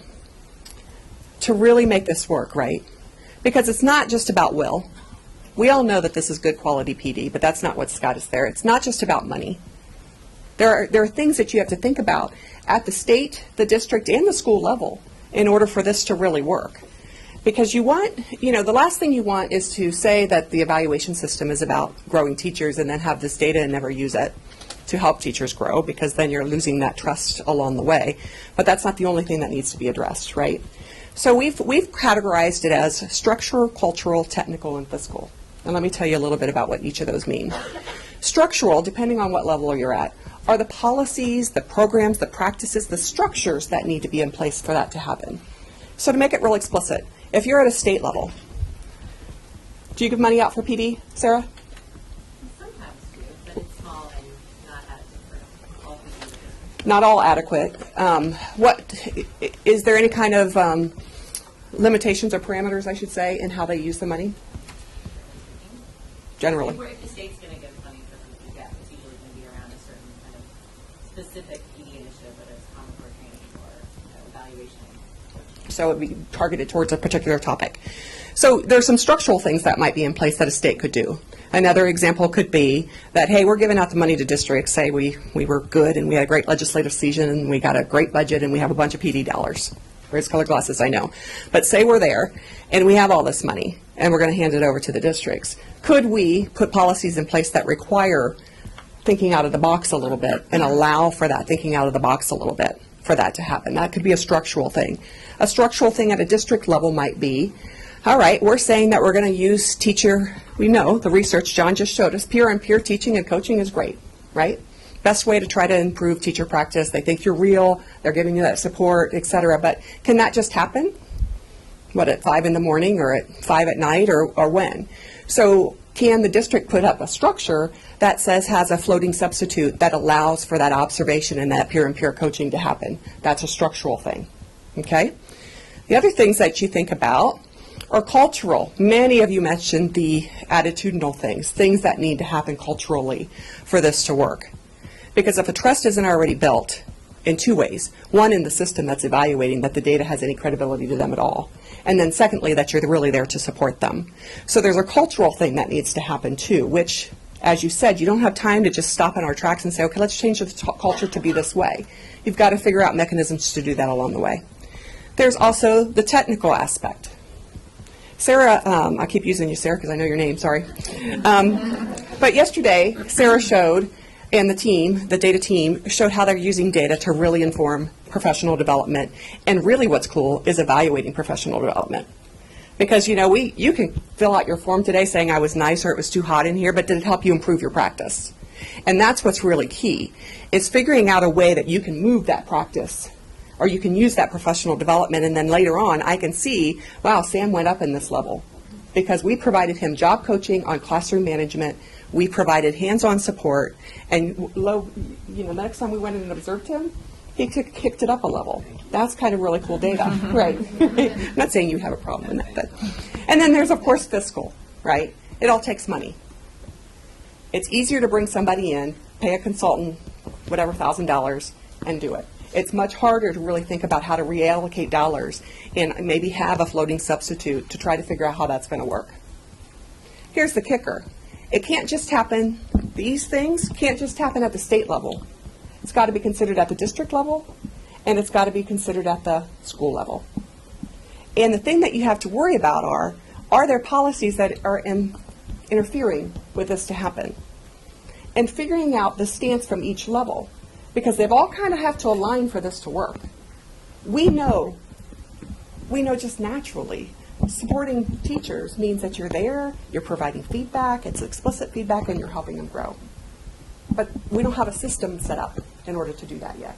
to really make this work, right? Because it's not just about will. We all know that this is good quality PD, but that's not what's got us there. It's not just about money. There are things that you have to think about at the state, the district, and the school level in order for this to really work. Because you want, the last thing you want is to say that the evaluation system is about growing teachers and then have this data and never use it to help teachers grow, because then you're losing that trust along the way. But that's not the only thing that needs to be addressed, right? So we've categorized it as structural, cultural, technical, and fiscal. And let me tell you a little bit about what each of those mean. Structural, depending on what level you're at, are the policies, the programs, the practices, the structures that need to be in place for that to happen. So to make it real explicit, if you're at a state level, do you give money out for PD, Sarah? Sometimes do, but it's small and not adequate for all people. Not all adequate. Is there any kind of limitations or parameters, I should say, in how they use the money? Generally. If the state's going to give money for some feedback, it's usually going to be around a certain kind of specific PD initiative, whether it's Common Core training or evaluation. So it would be targeted towards a particular topic. So there's some structural things that might be in place that a state could do. Another example could be that, hey, we're giving out the money to districts. Say we were good and we had a great legislative season and we got a great budget and we have a bunch of PD dollars. Raise colored glasses, I know. But say we're there and we have all this money and we're going to hand it over to the districts. Could we put policies in place that require thinking out of the box a little bit and allow for that thinking out of the box a little bit for that to happen? That could be a structural thing. A structural thing at a district level might be, all right, we're saying that we're going to use we know the research John just showed us, peer-on-peer teaching and coaching is great, right? Best way to try to improve teacher practice. They think you're real, they're giving you that support, et cetera. But can that just happen? What, at 5 in the morning or at 5 at night or when? So can the district put up a structure that has a floating substitute that allows for that observation and that peer-on-peer coaching to happen? That's a structural thing, okay? The other things that you think about are cultural. Many of you mentioned the attitudinal things that need to happen culturally for this to work. Because if a trust isn't already built in two ways, one in the system that's evaluating that the data has any credibility to them at all, and then secondly that you're really there to support them. So there's a cultural thing that needs to happen too, which, as you said, you don't have time to just stop in our tracks and say, okay, let's change the culture to be this way. You've got to figure out mechanisms to do that along the way. There's also the technical aspect. Sarah, I keep using you, Sarah, because I know your name, sorry. But yesterday, Sarah showed, and the data team, showed how they're using data to really inform professional development. And really what's cool is evaluating professional development. Because, you can fill out your form today saying I was nice or it was too hot in here, but did it help you improve your practice? And that's what's really key, is figuring out a way that you can move that practice, or you can use that professional development, and then later on I can see, wow, Sam went up in this level because we provided him job coaching on classroom management, we provided hands-on support, and the next time we went in and observed him, he kicked it up a level. That's kind of really cool data, right? I'm not saying you have a problem with that. And then there's, of course, fiscal, right? It all takes money. It's easier to bring somebody in, pay a consultant, whatever, $1,000, and do it. It's much harder to really think about how to reallocate dollars and maybe have a floating substitute to try to figure out how that's going to work. Here's the kicker. It can't just happen, these things can't just happen at the state level. It's got to be considered at the district level, and it's got to be considered at the school level. And the thing that you have to worry about are there policies that are interfering with this to happen? And figuring out the stance from each level, because they've all kind of have to align for this to work. We know just naturally, supporting teachers means that you're there, you're providing feedback, it's explicit feedback, and you're helping them grow. But we don't have a system set up in order to do that yet.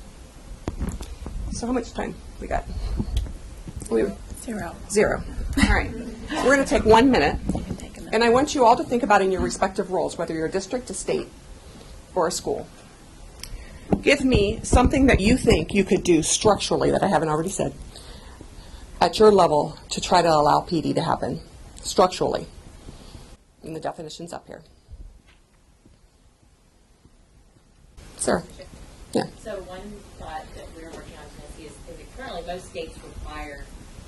So how much time we got? Zero. All right. We're going to take 1 minute, and I want you all to think about in your respective roles, whether you're a district, a state, or a school. Give me something that you think you could do structurally that I haven't already said at your level to try to allow PD to happen structurally. And the definition's up here. Sarah? Yeah. So one thought that we were working on tonight is that currently most states require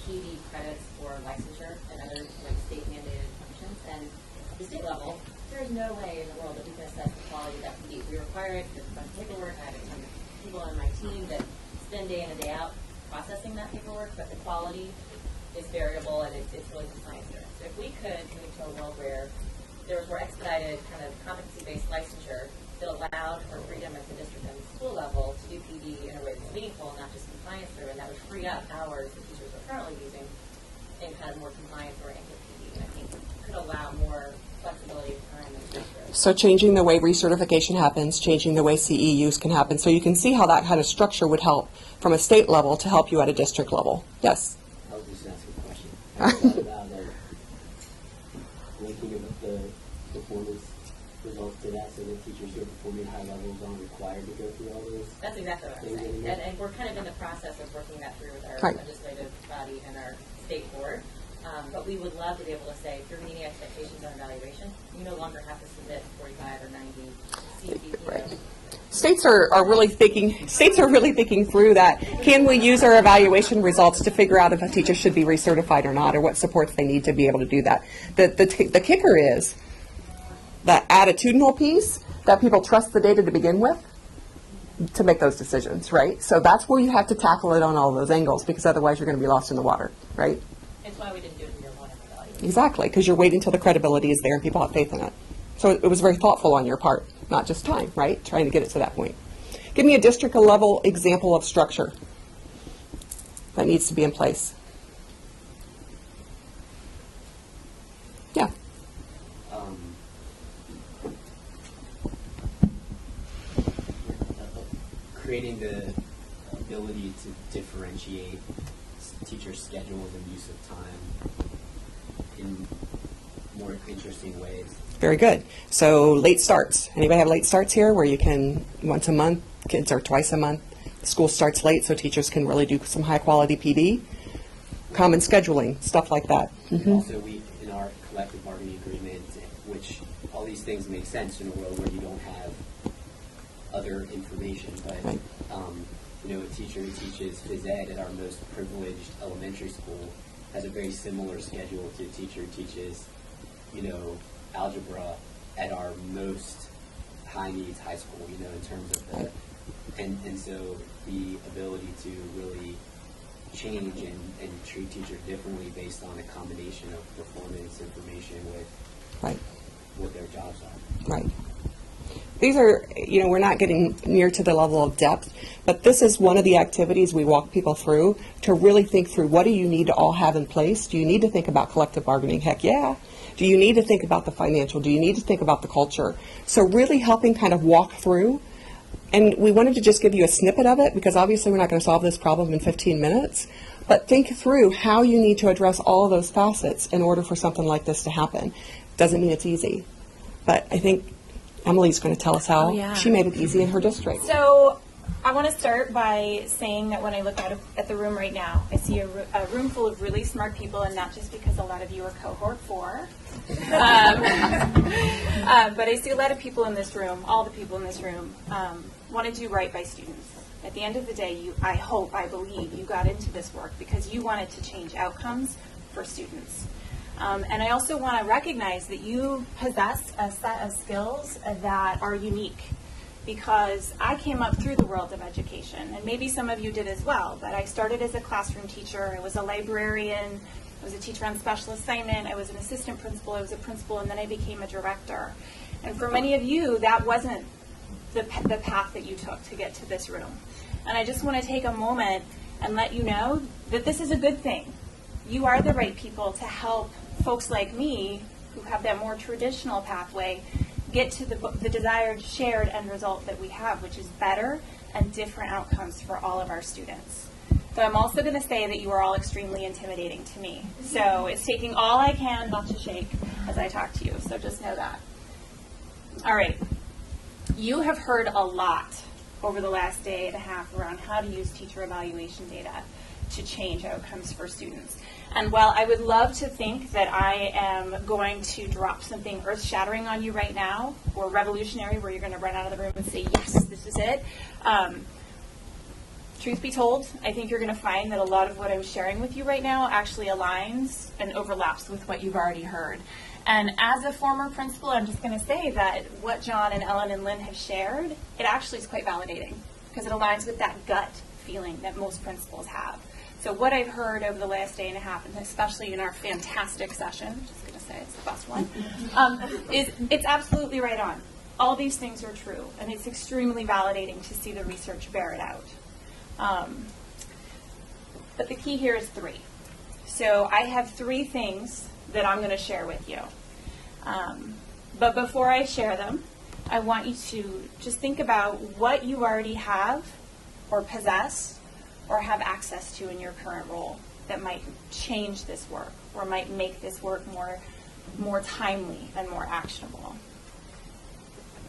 PD credits for licensure and other state mandated functions. And at the state level, there's no way in the world that we can assess the quality of that PD. We require it, there's a bunch of paperwork, I have a ton of people on my team that spend day in and day out processing that paperwork, but the quality is variable and it's really compliance driven. So if we could move to a world where there was more expedited kind of competency-based licensure that allowed for freedom at the district and the school level to do PD in a way that's meaningful and not just compliance driven, that would free up hours that teachers are currently using in kind of more compliance-oriented PD, and I think could allow more flexibility of time and district. So changing the way recertification happens, changing the way CE use can happen. So you can see how that kind of structure would help from a state level to help you at a district level. Yes? I was just asking a question. I thought about linking about the performance results to that, so that teachers who are performing at high levels aren't required to go through all those. That's exactly what I'm saying. And we're kind of in the process of working that through with our Right. legislative body and our state board. But we would love to be able to say, through meeting expectations on evaluation, you no longer have to submit 45 or 90 CP. Right. States are really thinking through that. Can we use our evaluation results to figure out if a teacher should be recertified or not, or what supports they need to be able to do that? The kicker is that attitudinal piece, that people trust the data to begin with to make those decisions, right? So that's where you have to tackle it on all those angles, because otherwise you're going to be lost in the water, right? It's why we didn't do it in year one of evaluation. Exactly, because you're waiting until the credibility is there and people have faith in it. So it was very thoughtful on your part, not just time, right? Trying to get it to that point. Give me a district level example of structure that needs to be in place. Yeah. Creating the ability to differentiate teachers' schedules and use of time in more interesting ways. Very good. So late starts. Anybody have late starts here where you can once a month, kids are twice a month. School starts late so teachers can really do some high quality PD. Common scheduling, stuff like that. Mm-hmm. Also, we, in our collective bargaining agreement, which all these things make sense in a world where you don't have other information, but Right. A teacher who teaches phys ed at our most privileged elementary school has a very similar schedule to a teacher who teaches, algebra at our most high needs high school, in terms of the, and so the ability to really change and treat teachers differently based on a combination of performance information with Right. what their jobs are. Right. These are, we're not getting near to the level of depth, but this is one of the activities we walk people through to really think through, what do you need to all have in place? Do you need to think about collective bargaining? Heck yeah. Do you need to think about the financial? Do you need to think about the culture? So really helping kind of walk through, and we wanted to just give you a snippet of it because obviously we're not going to solve this problem in 15 minutes, but think through how you need to address all of those facets in order for something like this to happen. Doesn't mean it's easy, but I think Emily's going to tell us how she made it easy in her district. So I want to start by saying that when I look out at the room right now, I see a room full of really smart people, and not just because a lot of you are cohort 4. But I see a lot of people in this room, all the people in this room, want to do right by students. At the end of the day, I believe you got into this work because you wanted to change outcomes for students. And I also want to recognize that you possess a set of skills that are unique, because I came up through the world of education, and maybe some of you did as well, but I started as a classroom teacher, I was a librarian, I was a teacher on special assignment, I was an assistant principal, I was a principal, and then I became a director. And for many of you, that wasn't the path that you took to get to this room. And I just want to take a moment and let you know that this is a good thing. You are the right people to help folks like me, who have that more traditional pathway, get to the desired shared end result that we have, which is better and different outcomes for all of our students. But I'm also going to say that you are all extremely intimidating to me. So it's taking all I can not to shake as I talk to you. So just know that. All right. You have heard a lot over the last day and a half around how to use teacher evaluation data to change outcomes for students. And while I would love to think that I am going to drop something earth-shattering on you right now, or revolutionary, where you're going to run out of the room and say, yes, this is it, truth be told, I think you're going to find that a lot of what I'm sharing with you right now actually aligns and overlaps with what you've already heard. And as a former principal, I'm just going to say that what John and Ellen and Lynn have shared, it actually is quite validating because it aligns with that gut feeling that most principals have. So what I've heard over the last day and a half, and especially in our fantastic session, just going to say it's the best one, is it's absolutely right on. All these things are true, and it's extremely validating to see the research bear it out. But the key here is 3. So I have 3 things that I'm going to share with you. But before I share them, I want you to just think about what you already have or possess or have access to in your current role that might change this work or might make this work more timely and more actionable.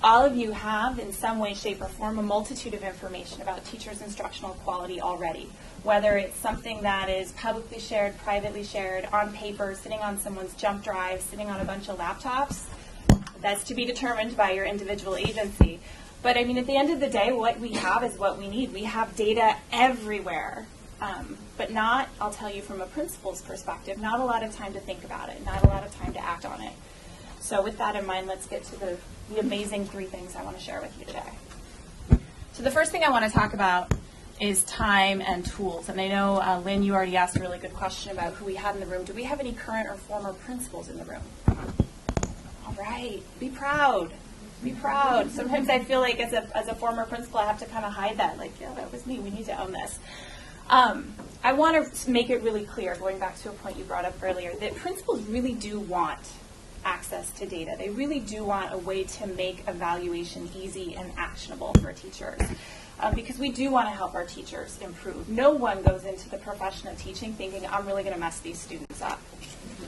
All of you have, in some way, shape, or form, a multitude of information about teachers' instructional quality already, whether it's something that is publicly shared, privately shared, on paper, sitting on someone's jump drive, sitting on a bunch of laptops. That's to be determined by your individual agency. But I mean, at the end of the day, what we have is what we need. We have data everywhere, but not, I'll tell you from a principal's perspective, not a lot of time to think about it, not a lot of time to act on it. So with that in mind, let's get to the amazing 3 things I want to share with you today. So the first thing I want to talk about is time and tools. And I know, Lynn, you already asked a really good question about who we have in the room. Do we have any current or former principals in the room? All right. Be proud. Be proud. Sometimes I feel like as a former principal, I have to kind of hide that. Like, yeah, that was me. We need to own this. I want to make it really clear, going back to a point you brought up earlier, that principals really do want access to data. They really do want a way to make evaluation easy and actionable for teachers. Because we do want to help our teachers improve. No one goes into the profession of teaching thinking, I'm really going to mess these students up,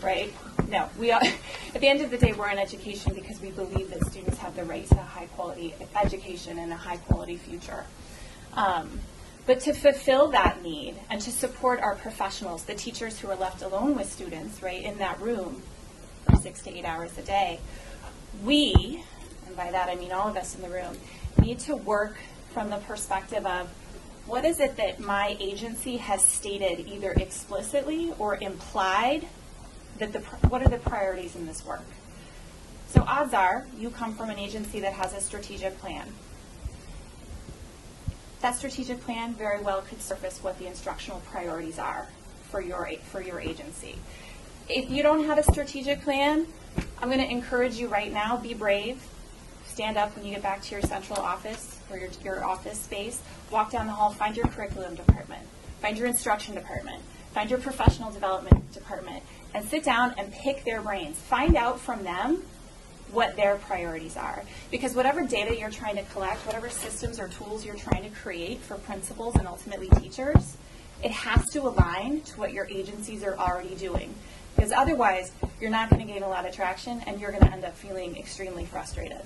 right? No, we are, at the end of the day, we're in education because we believe that students have the right to a high-quality education and a high-quality future. But to fulfill that need and to support our professionals, the teachers who are left alone with students, right, in that room for 6 to 8 hours a day, we, and by that I mean all of us in the room, need to work from the perspective of what is it that my agency has stated either explicitly or implied that what are the priorities in this work? So odds are you come from an agency that has a strategic plan. That strategic plan very well could surface what the instructional priorities are for your agency. If you don't have a strategic plan, I'm going to encourage you right now, be brave. Stand up when you get back to your central office or your office space. Walk down the hall, find your curriculum department, find your instruction department, find your professional development department, and sit down and pick their brains. Find out from them what their priorities are. Because whatever data you're trying to collect, whatever systems or tools you're trying to create for principals and ultimately teachers, it has to align to what your agencies are already doing. Because otherwise, you're not going to gain a lot of traction and you're going to end up feeling extremely frustrated.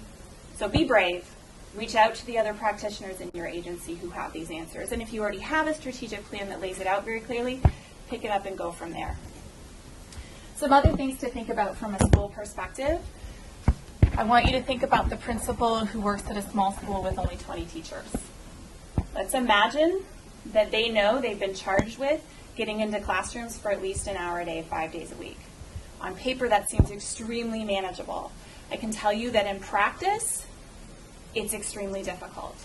So be brave. Reach out to the other practitioners in your agency who have these answers. And if you already have a strategic plan that lays it out very clearly, pick it up and go from there. Some other things to think about from a school perspective. I want you to think about the principal who works at a small school with only 20 teachers. Let's imagine that they know they've been charged with getting into classrooms for at least an hour a day, 5 days a week. On paper, that seems extremely manageable. I can tell you that in practice, it's extremely difficult.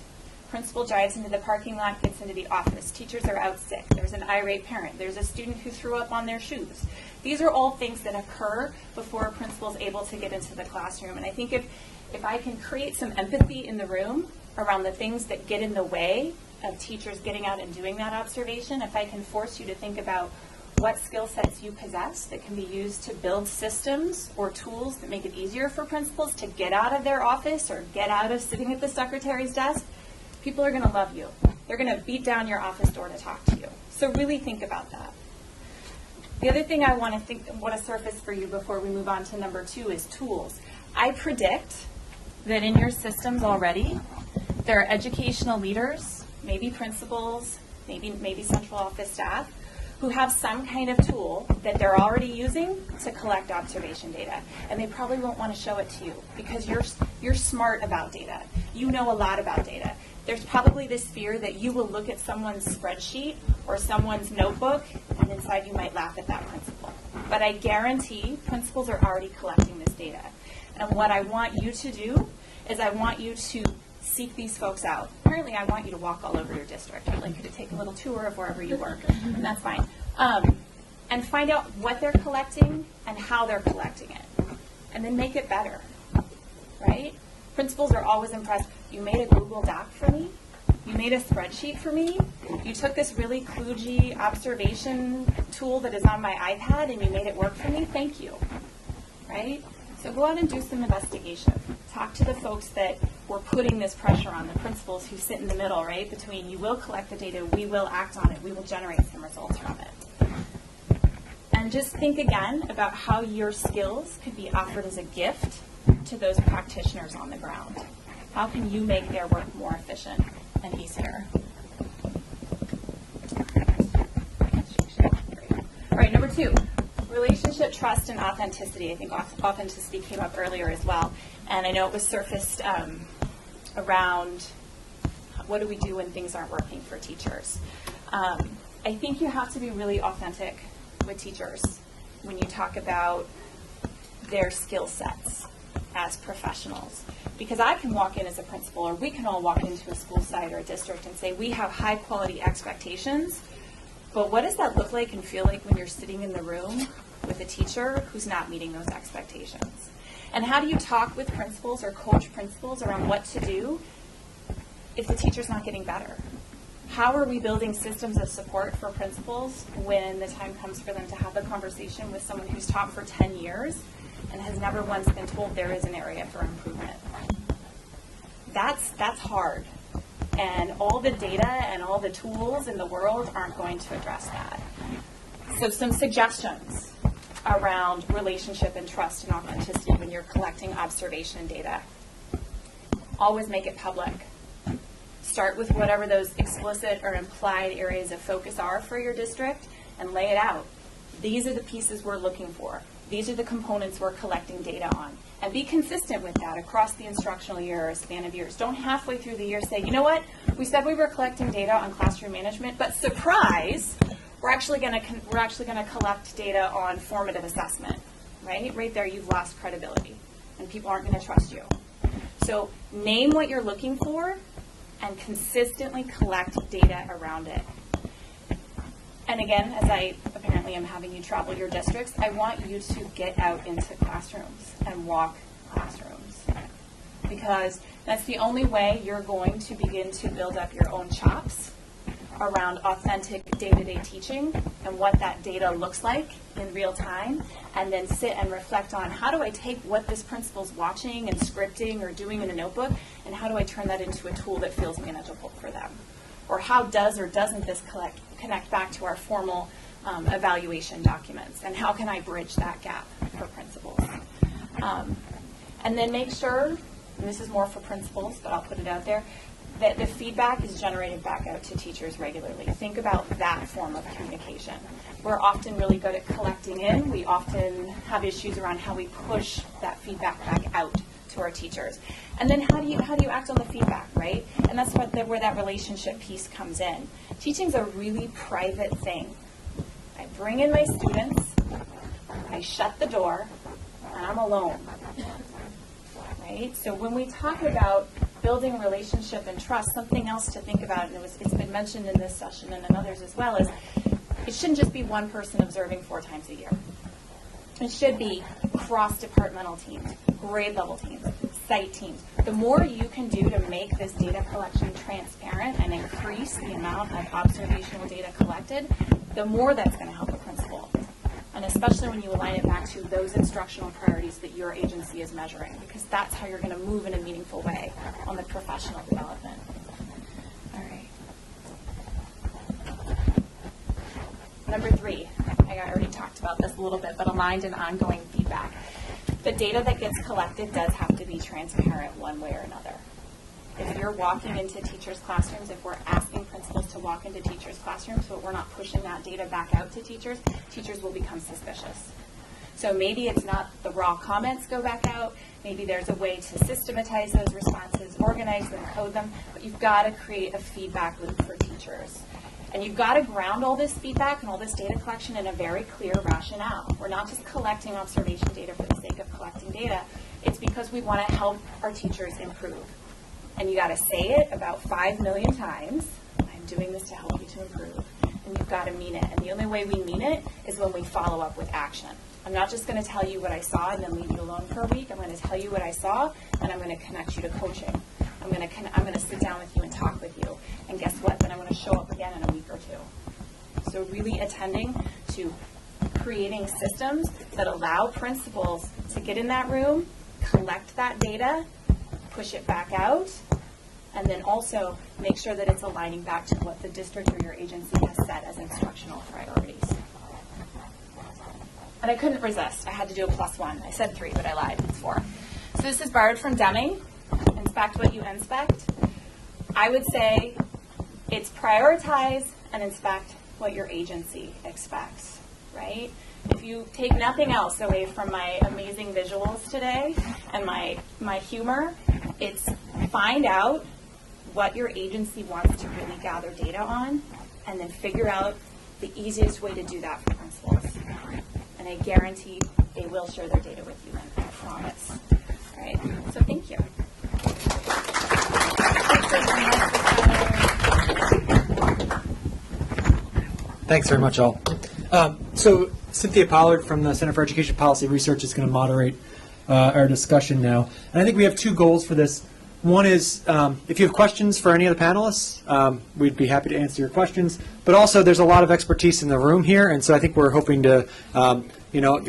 Principal drives into the parking lot, gets into the office. Teachers are out sick. There's an irate parent. There's a student who threw up on their shoes. These are all things that occur before a principal is able to get into the classroom. And I think if I can create some empathy in the room around the things that get in the way of teachers getting out and doing that observation, if I can force you to think about what skill sets you possess that can be used to build systems or tools that make it easier for principals to get out of their office or get out of sitting at the secretary's desk, people are going to love you. They're going to beat down your office door to talk to you. So really think about that. The other thing I want to surface for you before we move on to number 2 is tools. I predict that in your systems already, there are educational leaders, maybe principals, maybe central office staff, who have some kind of tool that they're already using to collect observation data. And they probably won't want to show it to you because you're smart about data. You know a lot about data. There's probably this fear that you will look at someone's spreadsheet or someone's notebook, and inside you might laugh at that principal. But I guarantee principals are already collecting this data. And what I want you to do is I want you to seek these folks out. Apparently, I want you to walk all over your district. I'd like you to take a little tour of wherever you work, and that's fine. And find out what they're collecting and how they're collecting it. And then make it better, right? Principals are always impressed. You made a Google Doc for me. You made a spreadsheet for me. You took this really kludgy observation tool that is on my iPad and you made it work for me. Thank you, right? So go out and do some investigation. Talk to the folks that were putting this pressure on, the principals who sit in the middle, right, between you will collect the data, we will act on it, we will generate some results from it. And just think again about how your skills could be offered as a gift to those practitioners on the ground. How can you make their work more efficient and easier? All right, number 2. Relationship, trust, and authenticity. I think authenticity came up earlier as well. And I know it was surfaced around what do we do when things aren't working for teachers. I think you have to be really authentic with teachers when you talk about their skill sets as professionals. Because I can walk in as a principal, or we can all walk into a school site or a district and say, we have high quality expectations. But what does that look like and feel like when you're sitting in the room with a teacher who's not meeting those expectations? And how do you talk with principals or coach principals around what to do if the teacher's not getting better? How are we building systems of support for principals when the time comes for them to have a conversation with someone who's taught for 10 years and has never once been told there is an area for improvement? That's hard. And all the data and all the tools in the world aren't going to address that. So some suggestions around relationship and trust and authenticity when you're collecting observation data. Always make it public. Start with whatever those explicit or implied areas of focus are for your district and lay it out. These are the pieces we're looking for. These are the components we're collecting data on. And be consistent with that across the instructional year or span of years. Don't halfway through the year say, you know what, we said we were collecting data on classroom management, but surprise, we're actually going to collect data on formative assessment, right? Right there, you've lost credibility, and people aren't going to trust you. So name what you're looking for and consistently collect data around it. And again, as I apparently am having you travel your districts, I want you to get out into classrooms and walk classrooms, because that's the only way you're going to begin to build up your own chops around authentic day-to-day teaching and what that data looks like in real time, and then sit and reflect on how do I take what this principal's watching and scripting or doing in a notebook, and how do I turn that into a tool that feels manageable for them? Or how does or doesn't this connect back to our formal evaluation documents? And how can I bridge that gap for principals? And then make sure, and this is more for principals, but I'll put it out there, that the feedback is generated back out to teachers regularly. Think about that form of communication. We're often really good at collecting in. We often have issues around how we push that feedback back out to our teachers. And then how do you act on the feedback, right? And that's where that relationship piece comes in. Teaching's a really private thing. I bring in my students, I shut the door, and I'm alone, right? So when we talk about building relationship and trust, something else to think about, and it's been mentioned in this session and in others as well, is it shouldn't just be one person observing 4 times a year. It should be cross-departmental teams, grade level teams, site teams. The more you can do to make this data collection transparent and increase the amount of observational data collected, the more that's going to help a principal. And especially when you align it back to those instructional priorities that your agency is measuring, because that's how you're going to move in a meaningful way on the professional development. All right. Number 3, I already talked about this a little bit, but aligned and ongoing feedback. The data that gets collected does have to be transparent one way or another. if you're walking into teachers' classrooms, if we're asking principals to walk into teachers' classrooms, but we're not pushing that data back out to teachers, teachers will become suspicious. So maybe it's not the raw comments go back out. Maybe there's a way to systematize those responses, organize them, code them, but you've got to create a feedback loop for teachers. And you've got to ground all this feedback and all this data collection in a very clear rationale. We're not just collecting observation data for the sake of collecting data. It's because we want to help our teachers improve. And you got to say it about 5 million times. I'm doing this to help you to improve. And you've got to mean it. And the only way we mean it is when we follow up with action. I'm not just going to tell you what I saw and then leave you alone for a week. I'm going to tell you what I saw, and I'm going to connect you to coaching. I'm going to sit down with you and talk with you. And guess what? Then I'm going to show up again in a week or two. So really attending to creating systems that allow principals to get in that room, collect that data, push it back out, and then also make sure that it's aligning back to what the district or your agency has set as instructional priorities. And I couldn't resist. I had to do a +1. I said 3, but I lied. It's 4. So this is borrowed from Deming. Inspect what you inspect. I would say it's prioritize and inspect what your agency expects, right? If you take nothing else away from my amazing visuals today and my humor, it's find out what your agency wants to really gather data on and then figure out the easiest way to do that for principals. And I guarantee they will share their data with you, I promise. All right, so thank you. Thanks very much, all. So Cynthia Pollard from the Center for Education Policy Research is going to moderate our discussion now. And I think we have 2 goals for this. One is, if you have questions for any of the panelists, we'd be happy to answer your questions. But also, there's a lot of expertise in the room here, and so I think we're hoping to,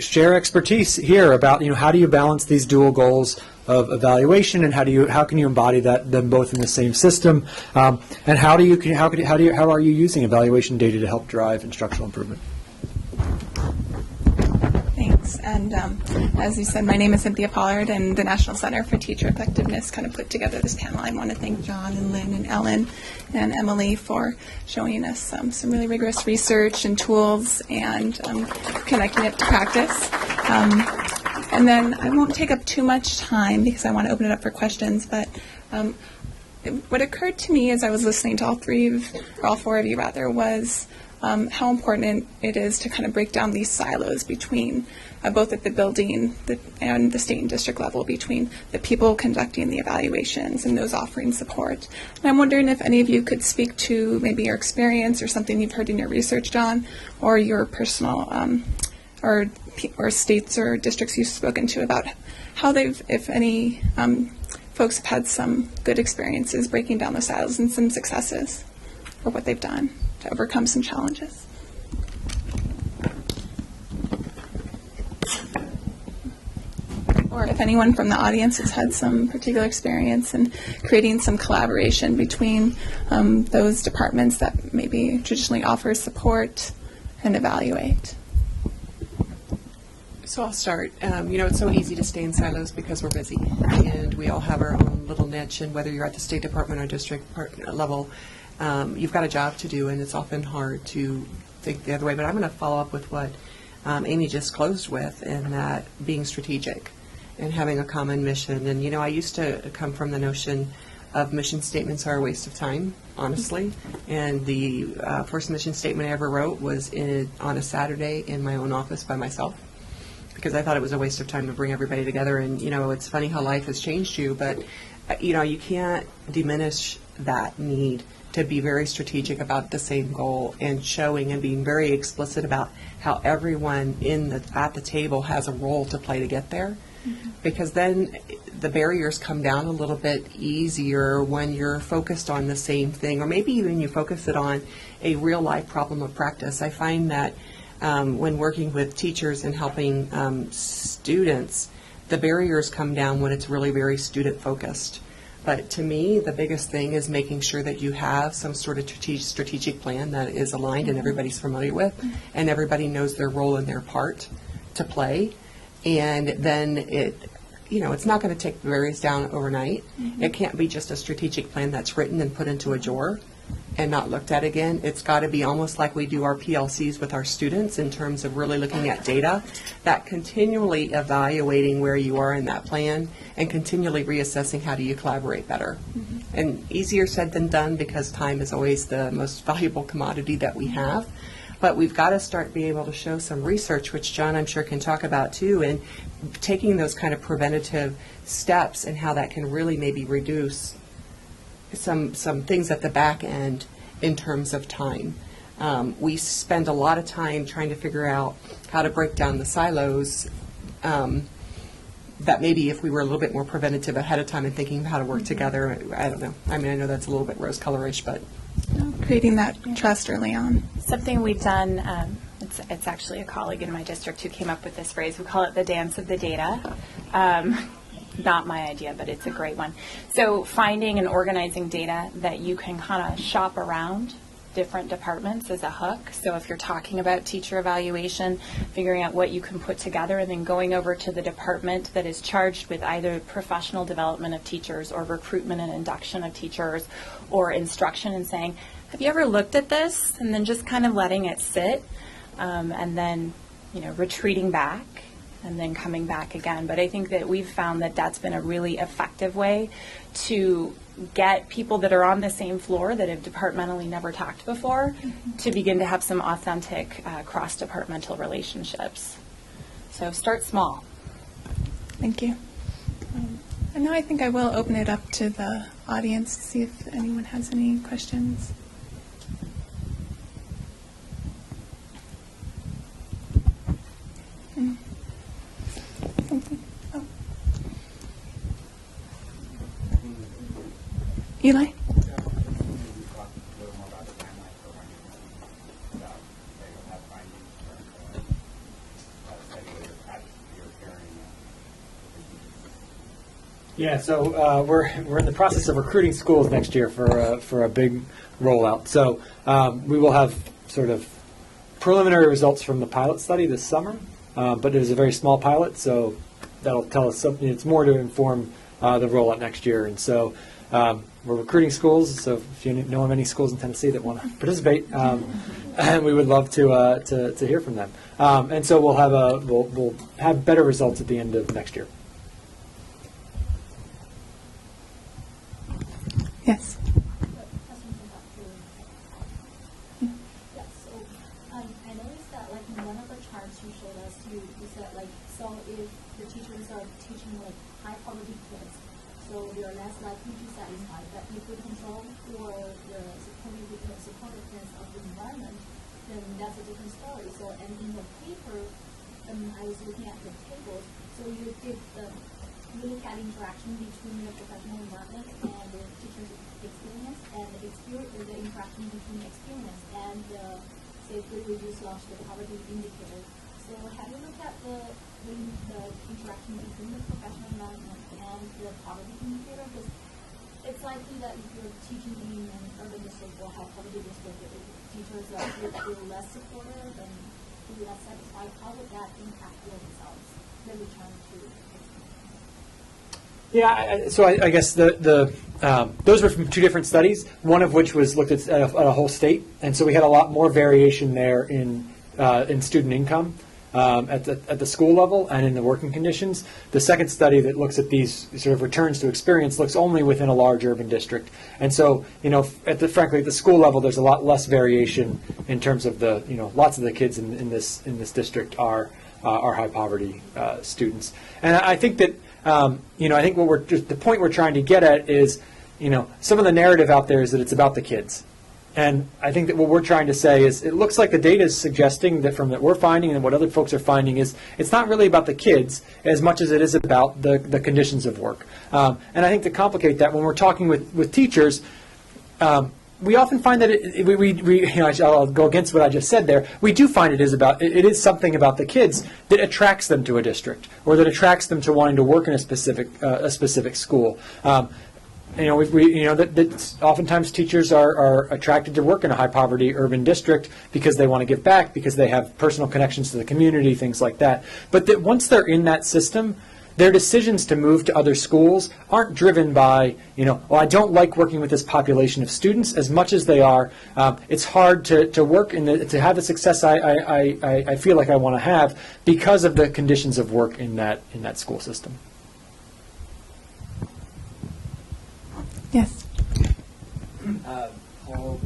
share expertise here about, how do you balance these dual goals of evaluation, and how can you embody them both in the same system, and how are you using evaluation data to help drive instructional improvement? Thanks. And as you said, my name is Cynthia Pollard, and the National Center for Teacher Effectiveness kind of put together this panel. I want to thank John and Lynn and Ellen and Emily for showing us some really rigorous research and tools and connecting it to practice. And then I won't take up too much time because I want to open it up for questions, but what occurred to me as I was listening to all 4 of you was how important it is to kind of break down these silos between both at the building and the state and district level, between the people conducting the evaluations and those offering support. And I'm wondering if any of you could speak to maybe your experience or something you've heard in your research, John, or your personal or states or districts you've spoken to about how they've, if any, folks have had some good experiences breaking down the silos and some successes, or what they've done to overcome some challenges. Or if anyone from the audience has had some particular experience in creating some collaboration between those departments that maybe traditionally offer support and evaluate. So I'll start. It's so easy to stay in silos because we're busy, and we all have our own little niche, and whether you're at the State Department or district level, you've got a job to do, and it's often hard to think the other way. But I'm going to follow up with what Amy just closed with, and that being strategic and having a common mission. And, I used to come from the notion of mission statements are a waste of time, honestly. And the first mission statement I ever wrote was on a Saturday in my own office by myself, because I thought it was a waste of time to bring everybody together. And, it's funny how life has changed you, but, you can't diminish that need to be very strategic about the same goal and showing and being very explicit about how everyone at the table has a role to play to get there. Mm-hmm. Because then the barriers come down a little bit easier when you're focused on the same thing, or maybe even you focus it on a real life problem of practice. I find that when working with teachers and helping students, the barriers come down when it's really very student focused. But to me, the biggest thing is making sure that you have some sort of strategic plan that is aligned and everybody's familiar with, and everybody knows their role and their part to play. And then it's not going to take the barriers down overnight. It can't be just a strategic plan that's written and put into a drawer and not looked at again. It's got to be almost like we do our PLCs with our students in terms of really looking at data, that continually evaluating where you are in that plan and continually reassessing how do you collaborate better. And easier said than done, because time is always the most valuable commodity that we have. But we've got to start being able to show some research, which John, I'm sure, can talk about too, and taking those kind of preventative steps and how that can really maybe reduce some things at the back end in terms of time. We spend a lot of time trying to figure out how to break down the silos, that maybe if we were a little bit more preventative ahead of time and thinking of how to work together, I don't know. I mean, I know that's a little bit rose-colorish, but Creating that trust early on. Something we've done, it's actually a colleague in my district who came up with this phrase. We call it the dance of the data. Not my idea, but it's a great one. So finding and organizing data that you can kind of shop around different departments as a hook. So if you're talking about teacher evaluation, figuring out what you can put together and then going over to the department that is charged with either professional development of teachers or recruitment and induction of teachers or instruction and saying, have you ever looked at this? And then just kind of letting it sit and then, retreating back and then coming back again. But I think that we've found that that's been a really effective way to get people that are on the same floor that have departmentally never talked before to begin to have some authentic cross-departmental relationships. So start small. Thank you. And now I think I will open it up to the audience to see if anyone has any questions. Oh. Eli? Yeah, so we're in the process of recruiting schools next year for a big rollout. So we will have sort of preliminary results from the pilot study this summer, but it is a very small pilot, so that'll tell us something. It's more to inform the rollout next year. And so we're recruiting schools. So if you know of any schools in Tennessee that want to participate, and we would love to hear from them. And so we'll have better results at the end of next year. Yes. Yeah, so I noticed that like in one of the charts you showed us, you said like, so if the teachers are teaching like high quality kids, so they're less likely to satisfy, but if we control for the supportiveness of the environment, then that's a different story. So and in the paper, I was looking at the tables, so you did you look at interaction between the professional environment and the teacher's experience, and the interaction between experience and safely reduce loss the poverty indicator. So have you looked at the interaction between the professional environment and the poverty indicator? Because it's likely that if you're teaching in an urban district or high poverty district, teachers feel less supportive and feel less satisfied. How would that impact your results, the return to experience? Yeah, so I guess those were from two different studies, one of which was looked at a whole state, and so we had a lot more variation there in student income at the school level and in the working conditions. The second study that looks at these sort of returns to experience looks only within a large urban district, and so frankly at the school level there's a lot less variation in terms of lots of the kids in this district are high poverty students, and I think that. I think the point we're trying to get at is, some of the narrative out there is that it's about the kids. And I think that what we're trying to say is it looks like the data is suggesting that from that we're finding and what other folks are finding is it's not really about the kids as much as it is about the conditions of work. And I think to complicate that, when we're talking with teachers, we often find that I'll go against what I just said there. We do find it is something about the kids that attracts them to a district or that attracts them to wanting to work in a specific school. That oftentimes teachers are attracted to work in a high poverty urban district because they want to give back, because they have personal connections to the community, things like that. But that once they're in that system, their decisions to move to other schools aren't driven by, oh, I don't like working with this population of students as much as they are. It's hard to work to have the success I feel like I want to have because of the conditions of work in that school system. Yes. Paul,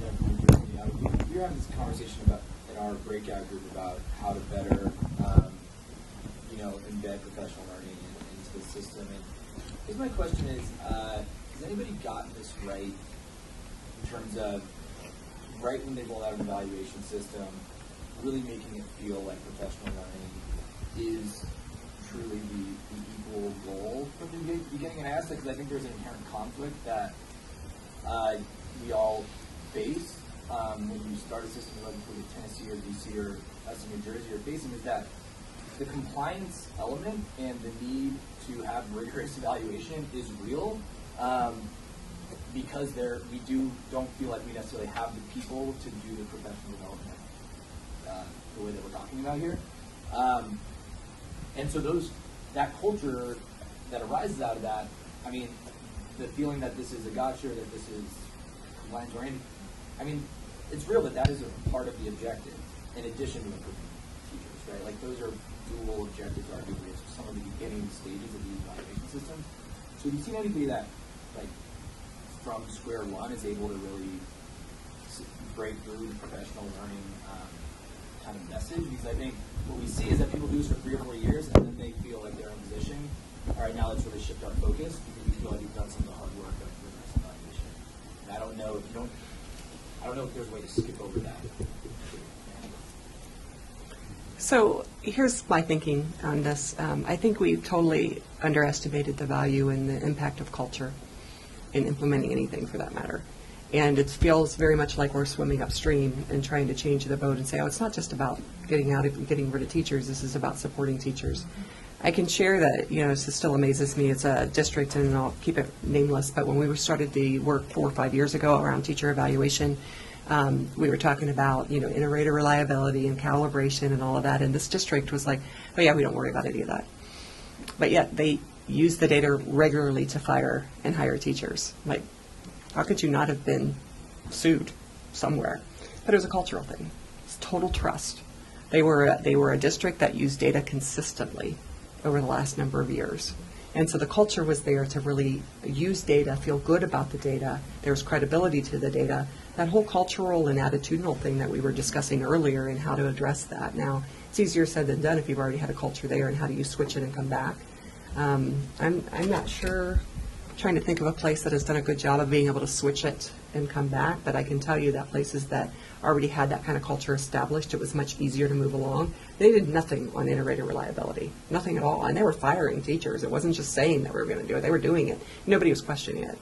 we were having this conversation about in our breakout group about how to better, embed professional learning into the system. And I guess my question is, has anybody gotten this right in terms of right when they roll out an evaluation system, really making it feel like professional learning is truly the equal goal from the beginning? And I ask that because I think there's an inherent conflict that we all face when you start a system like Tennessee or DC or us in New Jersey are facing, is that the compliance element and the need to have rigorous evaluation is real because we don't feel like we necessarily have the people to do the professional development the way that we're talking about here. And so that culture that arises out of that, I mean, the feeling that this is a gotcha, that this is compliance oriented, I mean, it's real that is a part of the objective in addition to improving teachers, right? Like those are dual objectives, arguably, as some of the beginning stages of these evaluation systems. So have you seen anybody that, like, from square one is able to really break through the professional learning kind of message? Because I think what we see is that people do this for 3 or 4 years, and then they feel like they're in a position, all right, now let's really shift our focus because we feel like we've done some of the hard work of rigorous evaluation. And I don't know if there's a way to skip over that. So here's my thinking on this. I think we've totally underestimated the value and the impact of culture in implementing anything for that matter. And it feels very much like we're swimming upstream and trying to change the boat and say, oh, it's not just about getting rid of teachers. This is about supporting teachers. I can share that, this still amazes me. It's a district, and I'll keep it nameless, but when we started the work 4 or 5 years ago around teacher evaluation, we were talking about, iterator reliability and calibration and all of that, and this district was like, oh yeah, we don't worry about any of that. But yet they use the data regularly to fire and hire teachers. Like, how could you not have been sued somewhere? But it was a cultural thing. It's total trust. They were a district that used data consistently over the last number of years. And so the culture was there to really use data, feel good about the data. There was credibility to the data. That whole cultural and attitudinal thing that we were discussing earlier and how to address that. Now, it's easier said than done if you've already had a culture there, and how do you switch it and come back? I'm not sure. I'm trying to think of a place that has done a good job of being able to switch it and come back, but I can tell you that places that already had that kind of culture established, it was much easier to move along. They did nothing on iterator reliability, nothing at all, and they were firing teachers. It wasn't just saying that we were going to do it. They were doing it. Nobody was questioning it,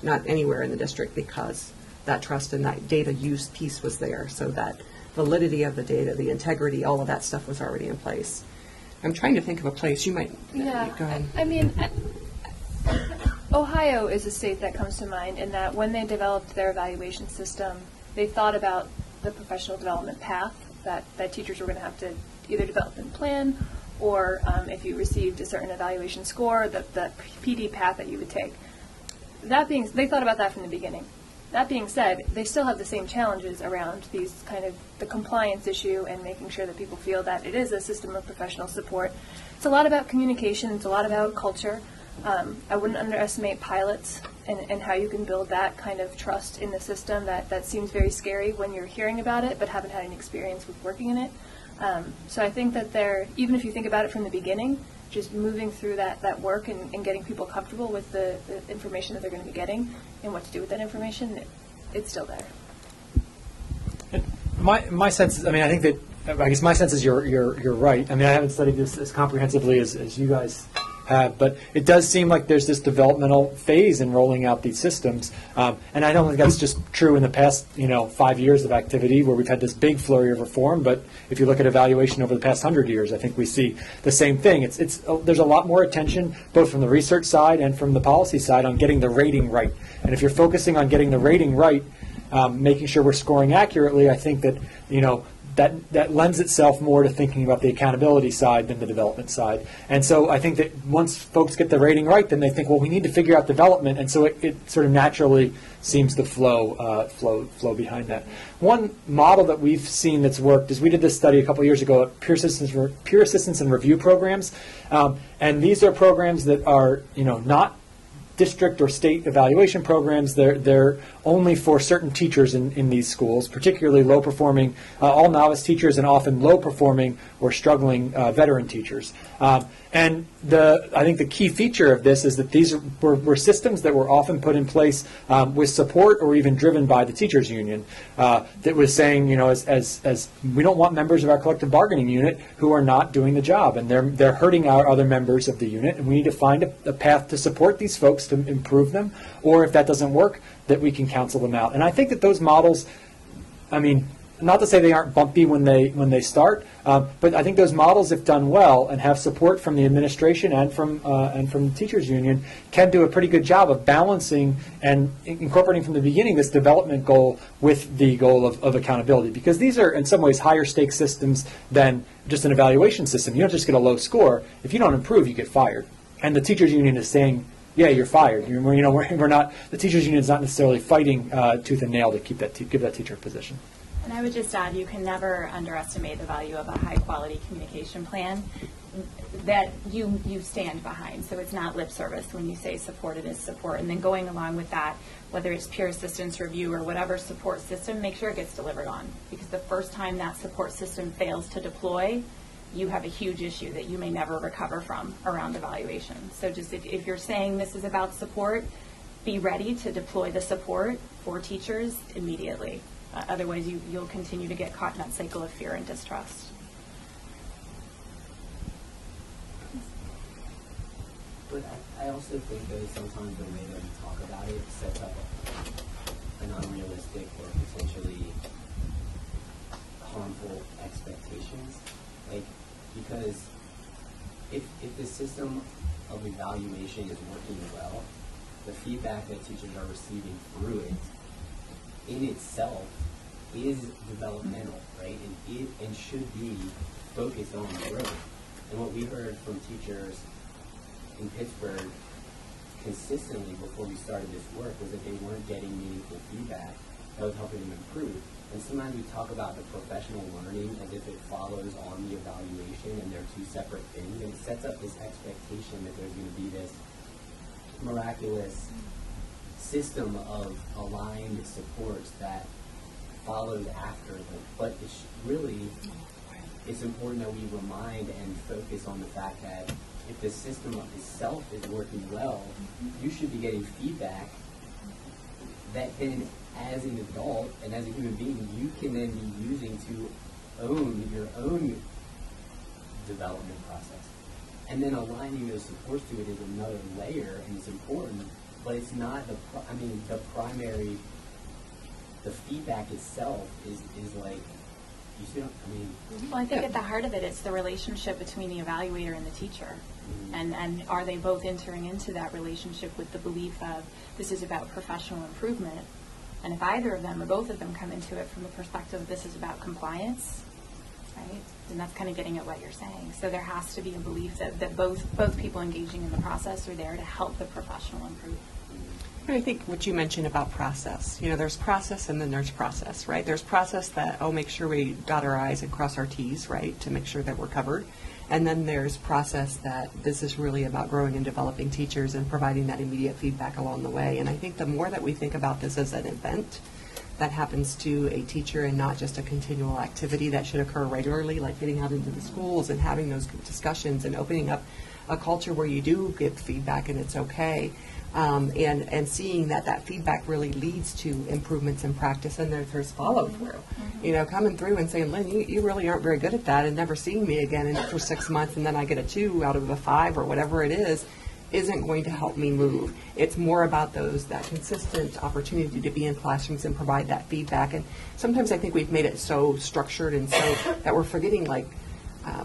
not anywhere in the district, because that trust and that data use piece was there, so that validity of the data, the integrity, all of that stuff was already in place. I'm trying to think of a place. You might, Yeah, go ahead. I mean, Ohio is a state that comes to mind in that when they developed their evaluation system, they thought about the professional development path that teachers were going to have to either develop and plan, or if you received a certain evaluation score, the PD path that you would take. They thought about that from the beginning. That being said, they still have the same challenges around these kind of the compliance issue and making sure that people feel that it is a system of professional support. It's a lot about communication. It's a lot about culture. I wouldn't underestimate pilots and how you can build that kind of trust in the system that seems very scary when you're hearing about it but haven't had any experience with working in it. So I think that even if you think about it from the beginning, just moving through that work and getting people comfortable with the information that they're going to be getting and what to do with that information, it's still there. My sense is, I guess my sense is you're right. I mean, I haven't studied this as comprehensively as you guys have, but it does seem like there's this developmental phase in rolling out these systems, and I don't think that's just true in the past 5 years of activity where we've had this big flurry of reform. But if you look at evaluation over the past 100 years, I think we see the same thing. There's a lot more attention both from the research side and from the policy side on getting the rating right. And if you're focusing on getting the rating right, making sure we're scoring accurately, I think that that lends itself more to thinking about the accountability side than the development side. And so I think that once folks get the rating right, then they think, well, we need to figure out development, and so it sort of naturally seems to flow behind that. One model that we've seen that's worked is we did this study a couple years ago at peer assistance and review programs, and these are programs that are not district or state evaluation programs. They're only for certain teachers in these schools, particularly low performing, all novice teachers, and often low performing or struggling veteran teachers. And I think the key feature of this is that these were systems that were often put in place with support or even driven by the teachers union that was saying, as we don't want members of our collective bargaining unit who are not doing the job, and they're hurting our other members of the unit, and we need to find a path to support these folks to improve them, or if that doesn't work, that we can counsel them out. And I think that those models, not to say they aren't bumpy when they start, but I think those models, if done well and have support from the administration and from the teachers union, can do a pretty good job of balancing and incorporating from the beginning this development goal with the goal of accountability. Because these are in some ways higher stakes systems than just an evaluation system. You don't just get a low score. If you don't improve, you get fired. And the teachers union is saying, yeah, you're fired. We're not. The teachers union is not necessarily fighting tooth and nail to give that teacher a position. And I would just add, you can never underestimate the value of a high-quality communication plan that you stand behind. So it's not lip service when you say support, it is support. And then going along with that, whether it's peer assistance review or whatever support system, make sure it gets delivered on. Because the first time that support system fails to deploy, you have a huge issue that you may never recover from around evaluation. So just if you're saying this is about support, be ready to deploy the support for teachers immediately. Otherwise, you'll continue to get caught in that cycle of fear and distrust. But I also think that sometimes the way that we talk about it sets up an unrealistic or potentially harmful expectations. Because if the system of evaluation is working well, the feedback that teachers are receiving through it in itself is developmental, right? And should be focused on growth. And what we heard from teachers in Pittsburgh consistently before we started this work was that they weren't getting meaningful feedback that was helping them improve. And sometimes we talk about the professional learning as if it follows on the evaluation and they're two separate things, and it sets up this expectation that there's going to be this miraculous system of aligned supports that follows after them. But it's important that we remind and focus on the fact that if the system itself is working well, you should be getting feedback that then, as an adult and as a human being, you can then be using to own your own development process. And then aligning those supports to it is another layer, and it's important, but it's not the primary, the feedback itself is like, you see, Well, I think at the heart of it, it's the relationship between the evaluator and the teacher. And are they both entering into that relationship with the belief of this is about professional improvement? And if either of them or both of them come into it from the perspective of this is about compliance, right, then that's kind of getting at what you're saying. So there has to be a belief that both people engaging in the process are there to help the professional improve. I think what you mentioned about process, there's process and then there's process, right? There's process that, make sure we dot our I's and cross our T's, right, to make sure that we're covered. And then there's process that this is really about growing and developing teachers and providing that immediate feedback along the way. And I think the more that we think about this as an event that happens to a teacher and not just a continual activity that should occur regularly, like getting out into the schools and having those discussions and opening up a culture where you do get feedback and it's okay. And seeing that feedback really leads to improvements in practice, and there's follow through. Coming through and saying, Lynn, you really aren't very good at that, and never seeing me again for 6 months, and then I get a 2 out of a 5 or whatever it is, isn't going to help me move. It's more about that consistent opportunity to be in classrooms and provide that feedback. And sometimes I think we've made it so structured and so that we're forgetting,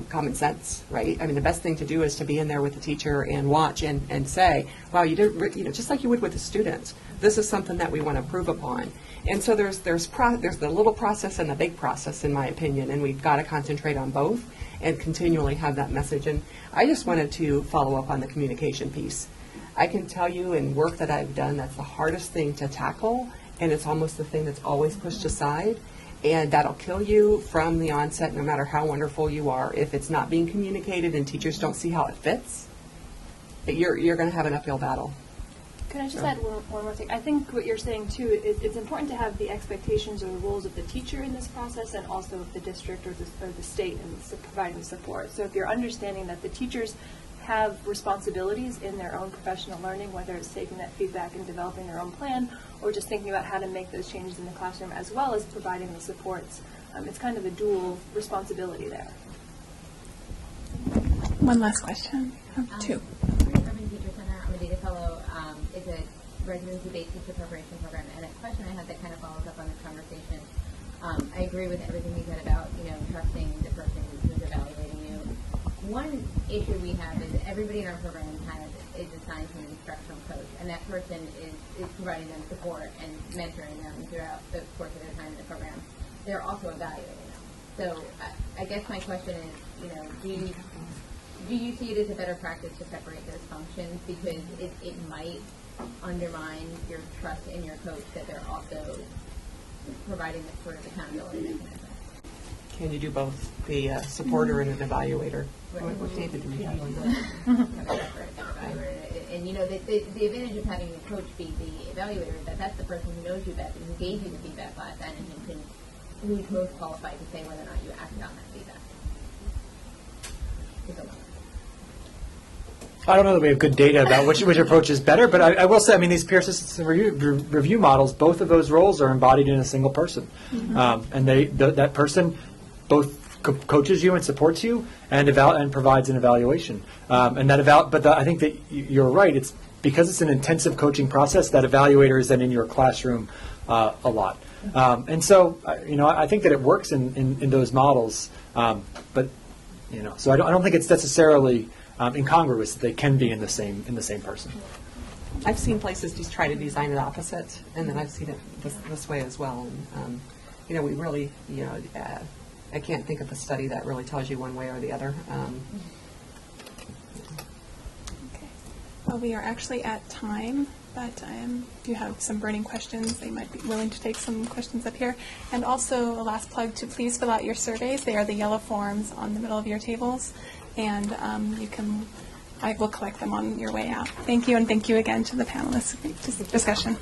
common sense, right? I mean, the best thing to do is to be in there with the teacher and watch and say, wow, you did, just like you would with the students. This is something that we want to improve upon. And so there's the little process and the big process, in my opinion, and we've got to concentrate on both and continually have that message. And I just wanted to follow up on the communication piece. I can tell you in work that I've done, that's the hardest thing to tackle, and it's almost the thing that's always pushed aside. And that'll kill you from the onset, no matter how wonderful you are. If it's not being communicated and teachers don't see how it fits, you're going to have an uphill battle. Can I just add one more thing? I think what you're saying, too, is it's important to have the expectations or the roles of the teacher in this process and also of the district or the state in providing support. So if you're understanding that the teachers have responsibilities in their own professional learning, whether it's taking that feedback and developing their own plan or just thinking about how to make those changes in the classroom as well as providing the supports, it's kind of a dual responsibility there. One last question. Two. Urban Teacher Center, I'm a data fellow. It's a residency-based teacher preparation program. And a question I had that kind of follows up on this conversation. I agree with everything you said about, trusting the person who's evaluating you. One issue we have is everybody in our program is assigned to an instructional coach, and that person is providing them support and mentoring them throughout the course of their time in the program. They're also evaluating them. So I guess my question is, do you see it as a better practice to separate those functions because it might undermine your trust in your coach that they're also providing that sort of accountability mechanism? Can you do both, be a supporter and an evaluator? What David do we have on that? And the advantage of having the coach be the evaluator is that that's the person who knows you best and who gave you the feedback last time and who's most qualified to say whether or not you acted on that feedback. I don't know that we have good data about which approach is better, but I will say, these peer assistance and review models, both of those roles are embodied in a single person. And that person both coaches you and supports you and provides an evaluation. But I think that you're right. It's because it's an intensive coaching process, that evaluator is then in your classroom a lot. And so, I think that it works in those models. But, so I don't think it's necessarily incongruous that they can be in the same person. I've seen places just try to design it opposite, and then I've seen it this way as well. And, we really, I can't think of a study that really tells you one way or the other. Okay. Well, we are actually at time, but if you have some burning questions, they might be willing to take some questions up here. And also, a last plug to please fill out your surveys. They are the yellow forms on the middle of your tables, and I will collect them on your way out. Thank you, and thank you again to the panelists. Great discussion.